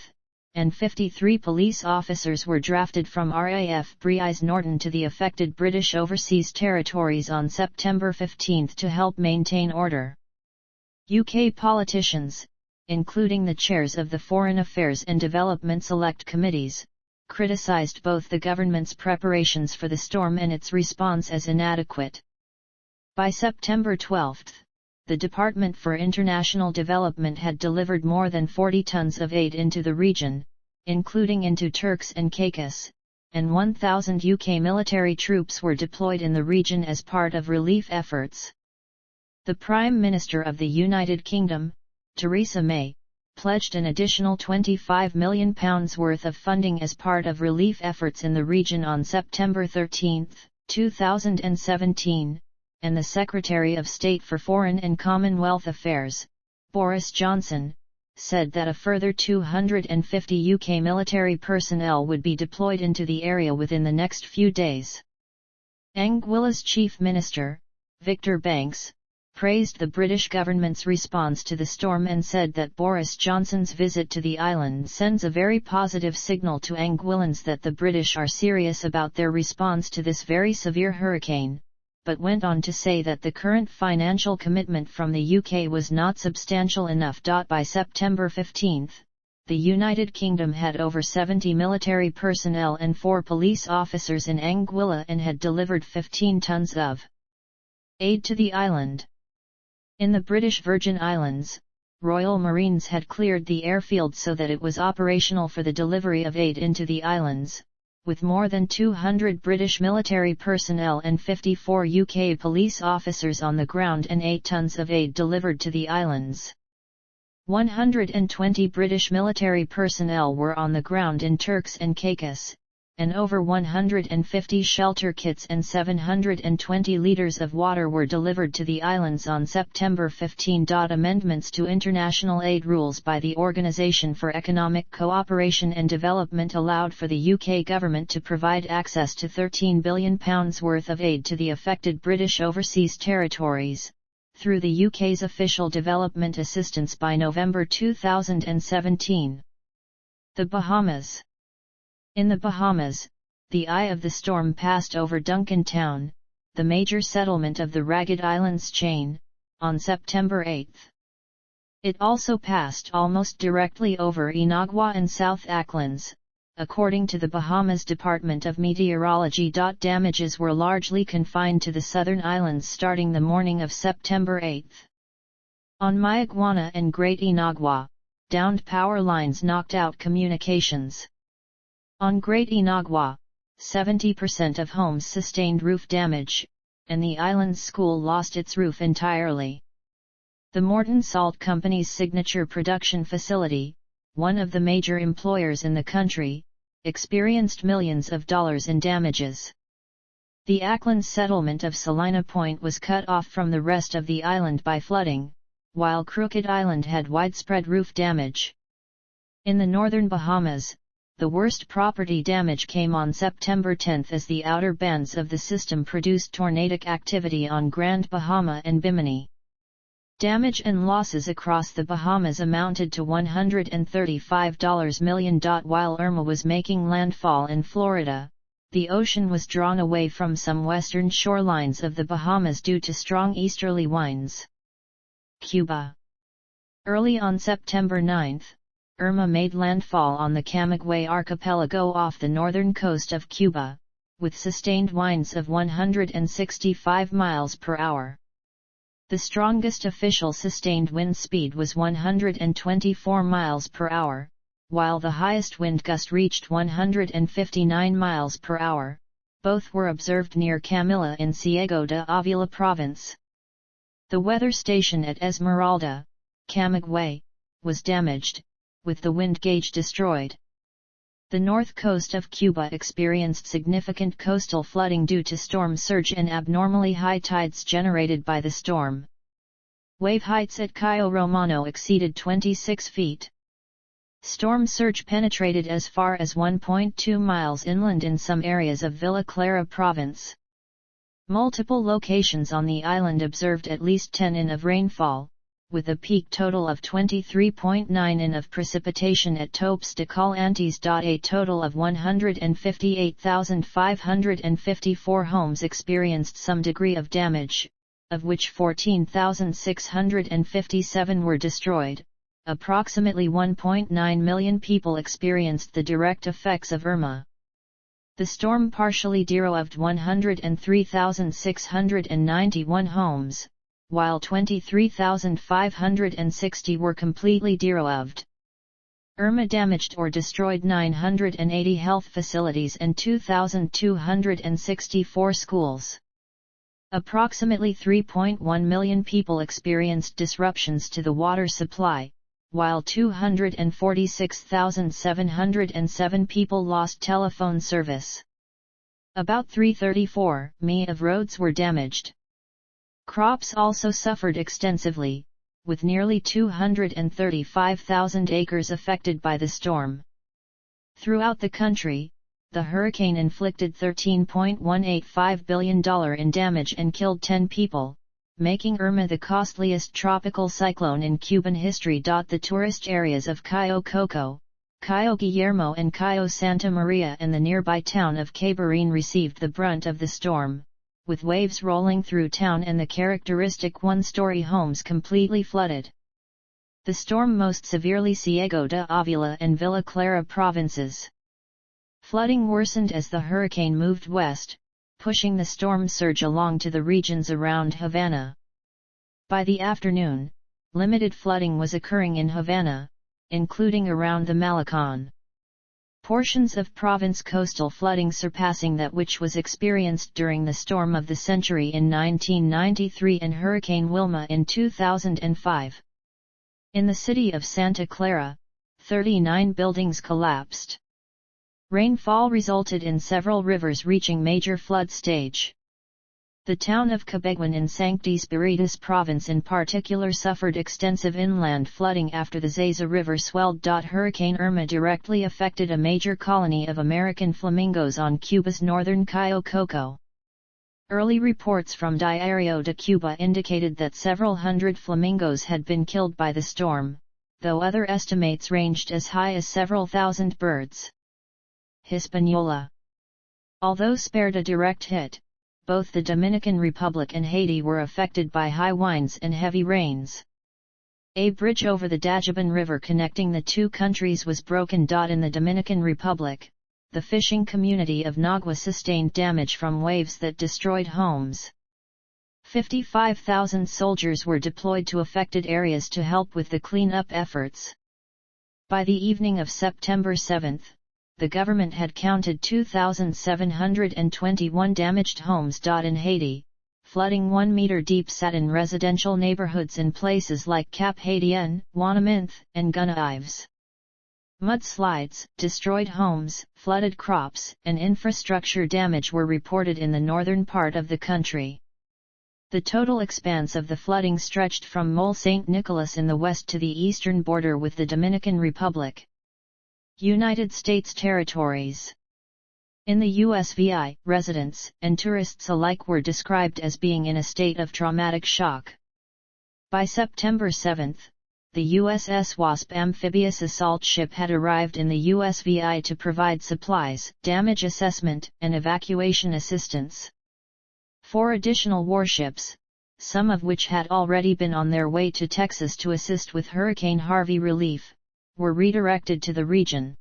and 53 police officers were drafted from RAF Breise Norton to the affected British Overseas Territories on September 15 to help maintain order. UK politicians, including the chairs of the Foreign Affairs and Development Select Committees, criticised both the government's preparations for the storm and its response as inadequate. By September 12, the Department for International Development had delivered more than 40 tons of aid into the region, including into Turks and Caicos, and 1,000 UK military troops were deployed in the region as part of relief efforts. The Prime Minister of the United Kingdom, Theresa May, pledged an additional £25 million worth of funding as part of relief efforts in the region on September 13, 2017. And the Secretary of State for Foreign and Commonwealth Affairs, Boris Johnson, said that a further 250 UK military personnel would be deployed into the area within the next few days. Anguilla's Chief Minister, Victor Banks, praised the British government's response to the storm and said that Boris Johnson's visit to the island sends a very positive signal to Anguillans that the British are serious about their response to this very severe hurricane, but went on to say that the current financial commitment from the UK was not substantial enough. By September 15, the United Kingdom had over 70 military personnel and 4 police officers in Anguilla and had delivered 15 tons of Aid to the island. In the British Virgin Islands, Royal Marines had cleared the airfield so that it was operational for the delivery of aid into the islands, with more than 200 British military personnel and 54 UK police officers on the ground and 8 tons of aid delivered to the islands. 120 British military personnel were on the ground in Turks and Caicos, and over 150 shelter kits and 720 litres of water were delivered to the islands on September 15. Amendments to international aid rules by the Organisation for Economic Cooperation and Development allowed for the UK government to provide access to £13 billion worth of aid to the affected British overseas territories, through the UK's official development assistance by November 2017. The Bahamas. In the Bahamas, the eye of the storm passed over Duncan Town, the major settlement of the Ragged Islands chain, on September 8. It also passed almost directly over Inagua and South Aucklands, according to the Bahamas Department of Meteorology. Damages were largely confined to the southern islands starting the morning of September 8. On Mayaguana and Great Inagua, downed power lines knocked out communications. On Great Inagua, 70% of homes sustained roof damage, and the island's school lost its roof entirely. The Morton Salt Company's signature production facility, one of the major employers in the country, experienced millions of dollars in damages. The Auckland settlement of Salina Point was cut off from the rest of the island by flooding, while Crooked Island had widespread roof damage. In the northern Bahamas, the worst property damage came on September 10 as the outer bands of the system produced tornadic activity on Grand Bahama and Bimini. Damage and losses across the Bahamas amounted to $135 million. While Irma was making landfall in Florida, the ocean was drawn away from some western shorelines of the Bahamas due to strong easterly winds. Cuba. Early on September 9, Irma made landfall on the Camagüey archipelago off the northern coast of Cuba, with sustained winds of 165 miles per hour. The strongest official sustained wind speed was 124 miles per hour, while the highest wind gust reached 159 miles per hour. Both were observed near Camilla in Ciego de Ávila province. The weather station at Esmeralda, Camagüey, was damaged, with the wind gauge destroyed. The north coast of Cuba experienced significant coastal flooding due to storm surge and abnormally high tides generated by the storm. Wave heights at Cayo Romano exceeded 26 feet. Storm surge penetrated as far as 1.2 miles inland in some areas of Villa Clara province. Multiple locations on the island observed at least 10 in of rainfall, with a peak total of 23.9 in of precipitation at Topes de Colantes. A total of 158,554 homes experienced some degree of damage, of which 14,657 were destroyed. Approximately 1.9 million people experienced the direct effects of Irma. The storm partially derived 103,691 homes, while 23,560 were completely derived. Irma damaged or destroyed 980 health facilities and 2,264 schools. Approximately 3.1 million people experienced disruptions to the water supply, while 246,707 people lost telephone service. About 334 mi of roads were damaged. Crops also suffered extensively, with nearly 235,000 acres affected by the storm. Throughout the country, the hurricane inflicted $13.185 billion in damage and killed 10 people, making Irma the costliest tropical cyclone in Cuban history. The tourist areas of Cayo Coco, Cayo Guillermo and Cayo Santa Maria and the nearby town of Cape Verde received the brunt of the storm, with waves rolling through town and the characteristic one-story homes completely flooded. The storm most severely Ciego de Ávila and Villa Clara provinces. Flooding worsened as the hurricane moved west, pushing the storm surge along to the regions around Havana. By the afternoon, limited flooding was occurring in Havana, including around the Malecon. Portions of province coastal flooding surpassing that which was experienced during the storm of the century in 1993 and Hurricane Wilma in 2005. In the city of Santa Clara, 39 buildings collapsed. Rainfall resulted in several rivers reaching major flood stage. The town of Cabeguan in Sancti Spiritus province in particular suffered extensive inland flooding after the Zaza River swelled. Hurricane Irma directly affected a major colony of American flamingos on Cuba's northern Cayo Coco. Early reports from Diario de Cuba indicated that several hundred flamingos had been killed by the storm, though other estimates ranged as high as several thousand birds. Hispaniola. Although spared a direct hit, both the Dominican Republic and Haiti were affected by high winds and heavy rains. A bridge over the Dajaban River connecting the two countries was broken. In the Dominican Republic, the fishing community of Nagua sustained damage from waves that destroyed homes. 55,000 soldiers were deployed to affected areas to help with the cleanup efforts. By the evening of September 7, the government had counted 2,721 damaged homes. In Haiti, flooding 1 meter deep sat in residential neighborhoods in places like Cap Haitien, Wanaminthe, and Gunaives. Mudslides, destroyed homes, flooded crops, and infrastructure damage were reported in the northern part of the country. The total expanse of the flooding stretched from Mole St. Nicholas in the west to the eastern border with the Dominican Republic. United States territories. In the USVI, residents and tourists alike were described as being in a state of traumatic shock. By September 7, the USS Wasp amphibious assault ship had arrived in the USVI to provide supplies, damage assessment, and evacuation assistance. 4 additional warships, some of which had already been on their way to Texas to assist with Hurricane Harvey relief, were redirected to the region.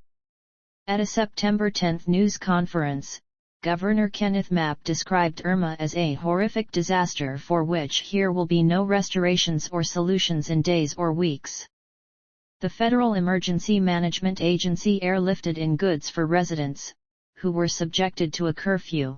At a September 10 news conference, Governor Kenneth Mapp described Irma as a horrific disaster for which here will be no restorations or solutions in days or weeks. The Federal Emergency Management Agency airlifted in goods for residents, who were subjected to a curfew.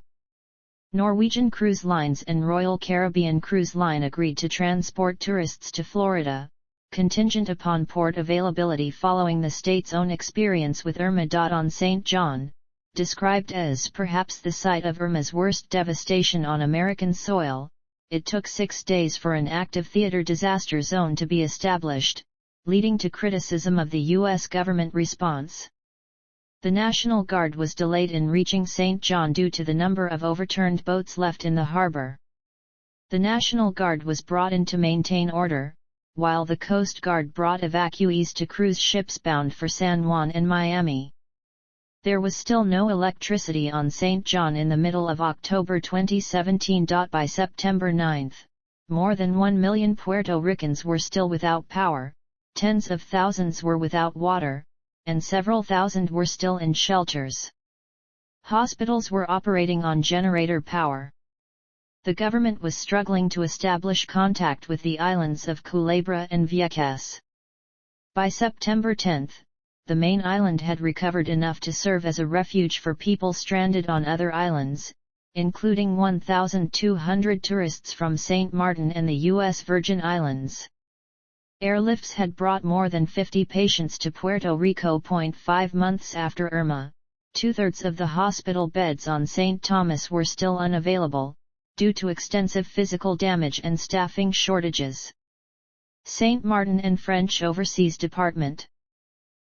Norwegian Cruise Lines and Royal Caribbean Cruise Line agreed to transport tourists to Florida, contingent upon port availability following the state's own experience with Irma. On St. John, described as perhaps the site of Irma's worst devastation on American soil, it took 6 days for an active theater disaster zone to be established, leading to criticism of the U.S. government response. The National Guard was delayed in reaching St. John due to the number of overturned boats left in the harbor. The National Guard was brought in to maintain order, while the Coast Guard brought evacuees to cruise ships bound for San Juan and Miami. There was still no electricity on St. John in the middle of October 2017. By September 9, more than 1 million Puerto Ricans were still without power, tens of thousands were without water, and several thousand were still in shelters. Hospitals were operating on generator power. The government was struggling to establish contact with the islands of Culebra and Vieques. By September 10, the main island had recovered enough to serve as a refuge for people stranded on other islands, including 1,200 tourists from St. Martin and the U.S. Virgin Islands. Airlifts had brought more than 50 patients to Puerto Rico. 5 months after Irma, 2/3 of the hospital beds on St. Thomas were still unavailable, due to extensive physical damage and staffing shortages. St. Martin and French Overseas Department.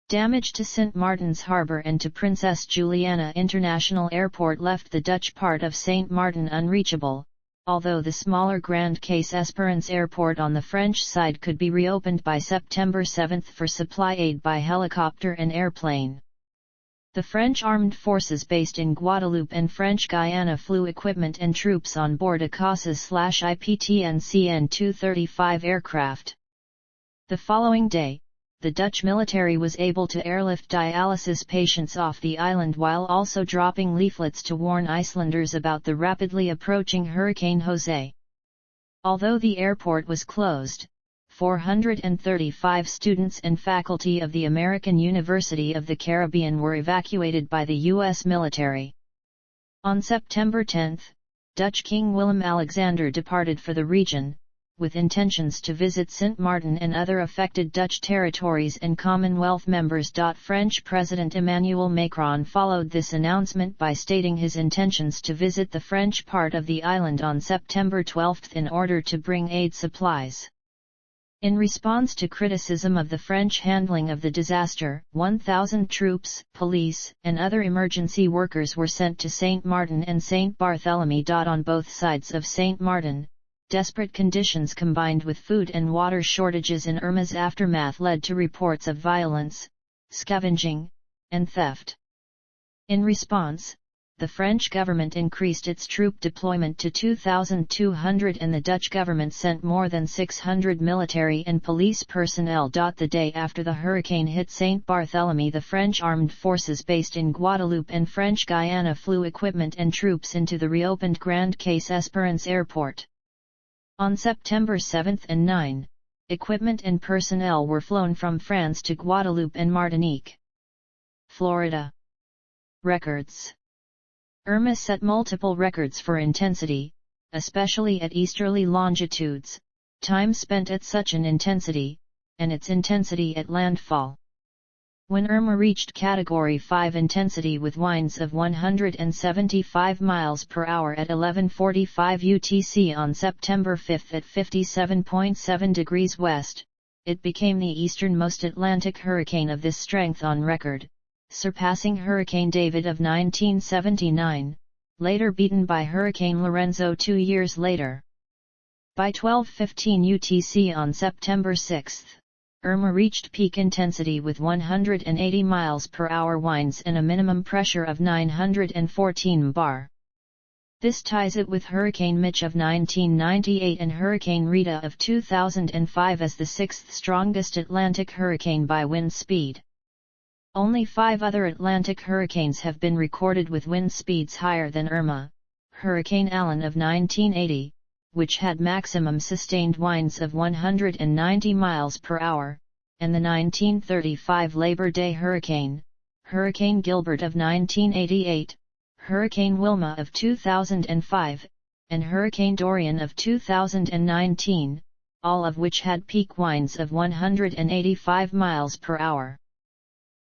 Damage to St. Martin's Harbour and to Princess Juliana International Airport left the Dutch part of St. Martin unreachable, although the smaller Grand Case Esperance Airport on the French side could be reopened by September 7 for supply aid by helicopter and airplane. The French armed forces based in Guadeloupe and French Guiana flew equipment and troops on board a CASA/IPTN CN-235 aircraft. The following day, the Dutch military was able to airlift dialysis patients off the island while also dropping leaflets to warn Icelanders about the rapidly approaching Hurricane Jose. Although the airport was closed, 435 students and faculty of the American University of the Caribbean were evacuated by the U.S. military. On September 10, Dutch King Willem-Alexander departed for the region, with intentions to visit Sint Maarten and other affected Dutch territories and Commonwealth members. French President Emmanuel Macron followed this announcement by stating his intentions to visit the French part of the island on September 12 in order to bring aid supplies. In response to criticism of the French handling of the disaster, 1,000 troops, police, and other emergency workers were sent to Saint Martin and Saint Barthélemy. On both sides of Saint Martin, desperate conditions combined with food and water shortages in Irma's aftermath led to reports of violence, scavenging, and theft. In response, the French government increased its troop deployment to 2,200 and the Dutch government sent more than 600 military and police personnel. The day after the hurricane hit Saint Barthélemy, the French armed forces based in Guadeloupe and French Guiana flew equipment and troops into the reopened Grand Case Esperance Airport. On September 7 and 9, equipment and personnel were flown from France to Guadeloupe and Martinique. Florida. Records. Irma set multiple records for intensity, especially at easterly longitudes, time spent at such an intensity, and its intensity at landfall. When Irma reached Category 5 intensity with winds of 175 miles per hour at 11:45 UTC on September 5 at 57.7 degrees west, it became the easternmost Atlantic hurricane of this strength on record, surpassing Hurricane David of 1979, later beaten by Hurricane Lorenzo 2 years later. By 12:15 UTC on September 6, Irma reached peak intensity with 180 miles per hour winds and a minimum pressure of 914 bar. This ties it with Hurricane Mitch of 1998 and Hurricane Rita of 2005 as the sixth strongest Atlantic hurricane by wind speed. Only 5 other Atlantic hurricanes have been recorded with wind speeds higher than Irma: Hurricane Allen of 1980, which had maximum sustained winds of 190 miles per hour, and the 1935 Labor Day hurricane, Hurricane Gilbert of 1988, Hurricane Wilma of 2005, and Hurricane Dorian of 2019, all of which had peak winds of 185 miles per hour.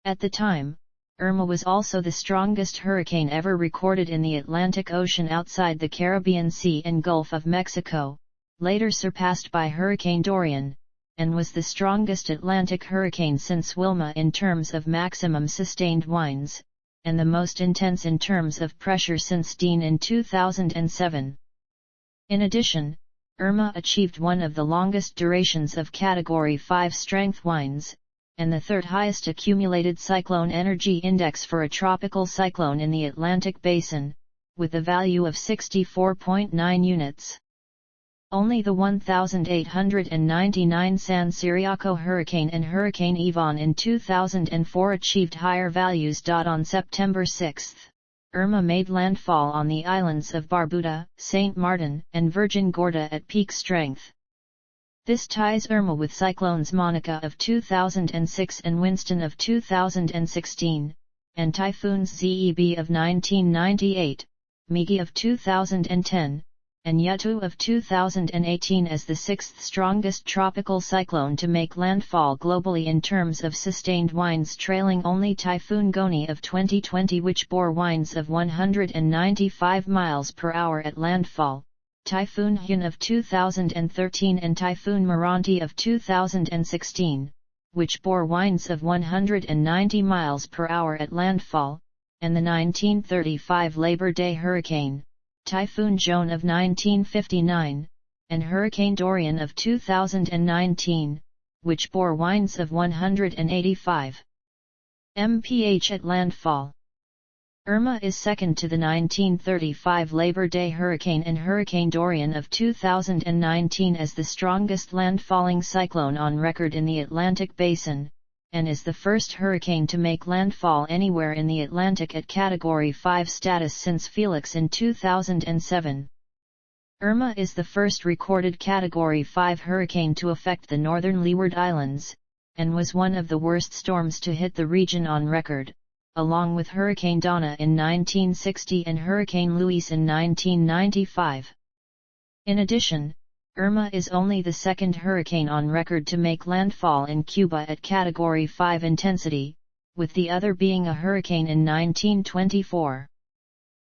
At the time, Irma was also the strongest hurricane ever recorded in the Atlantic Ocean outside the Caribbean Sea and Gulf of Mexico, later surpassed by Hurricane Dorian, and was the strongest Atlantic hurricane since Wilma in terms of maximum sustained winds, and the most intense in terms of pressure since Dean in 2007. In addition, Irma achieved one of the longest durations of Category 5 strength winds, and the third highest accumulated cyclone energy index for a tropical cyclone in the Atlantic Basin, with a value of 64.9 units. Only the 1899 San Ciriaco hurricane and Hurricane Yvonne in 2004 achieved higher values. On September 6, Irma made landfall on the islands of Barbuda, Saint Martin, and Virgin Gorda at peak strength. This ties Irma with cyclones Monica of 2006 and Winston of 2016, and typhoons Zeb of 1998, Migi of 2010, and Yutu of 2018 as the sixth strongest tropical cyclone to make landfall globally in terms of sustained winds, trailing only Typhoon Goni of 2020, which bore winds of 195 miles per hour at landfall, Typhoon Hyun of 2013 and Typhoon Meranti of 2016, which bore winds of 190 miles per hour at landfall, and the 1935 Labor Day hurricane, Typhoon Joan of 1959, and Hurricane Dorian of 2019, which bore winds of 185 mph at landfall. Irma is second to the 1935 Labor Day hurricane and Hurricane Dorian of 2019 as the strongest landfalling cyclone on record in the Atlantic Basin, and is the first hurricane to make landfall anywhere in the Atlantic at Category 5 status since Felix in 2007. Irma is the first recorded Category 5 hurricane to affect the northern Leeward Islands, and was one of the worst storms to hit the region on record, along with Hurricane Donna in 1960 and Hurricane Luis in 1995. In addition, Irma is only the second hurricane on record to make landfall in Cuba at Category 5 intensity, with the other being a hurricane in 1924.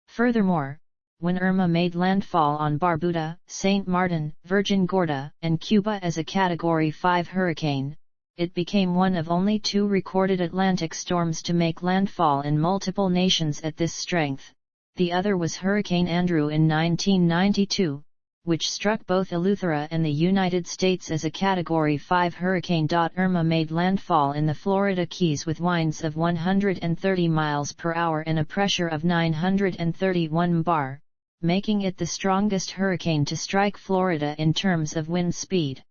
Furthermore, when Irma made landfall on Barbuda, Saint Martin, Virgin Gorda, and Cuba as a Category 5 hurricane, it became one of only 2 recorded Atlantic storms to make landfall in multiple nations at this strength. The other was Hurricane Andrew in 1992, which struck both Eleuthera and the United States as a Category 5 hurricane. Irma made landfall in the Florida Keys with winds of 130 miles per hour and a pressure of 931 bar, making it the strongest hurricane to strike Florida in terms of wind speed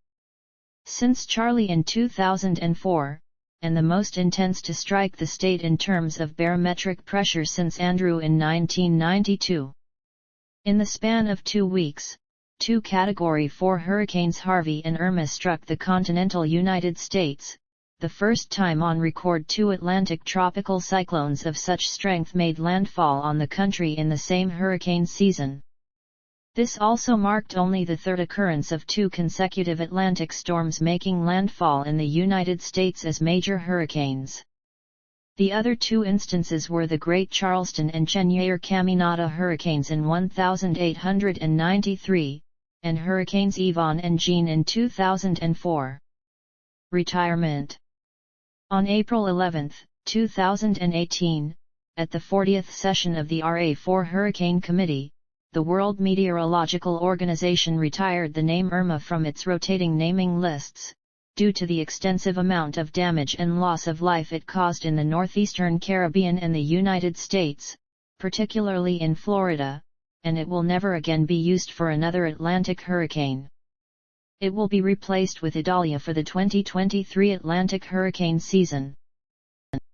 since Charley in 2004, and the most intense to strike the state in terms of barometric pressure since Andrew in 1992. In the span of 2 weeks, 2 Category 4 hurricanes Harvey and Irma struck the continental United States, the first time on record 2 Atlantic tropical cyclones of such strength made landfall on the country in the same hurricane season. This also marked only the third occurrence of 2 consecutive Atlantic storms making landfall in the United States as major hurricanes. The other 2 instances were the Great Charleston and Cheniere Caminada hurricanes in 1893, and Hurricanes Yvonne and Jean in 2004. Retirement. On April 11, 2018, at the 40th session of the RA4 Hurricane Committee, the World Meteorological Organization retired the name Irma from its rotating naming lists, due to the extensive amount of damage and loss of life it caused in the northeastern Caribbean and the United States, particularly in Florida, and it will never again be used for another Atlantic hurricane. It will be replaced with Idalia for the 2023 Atlantic hurricane season.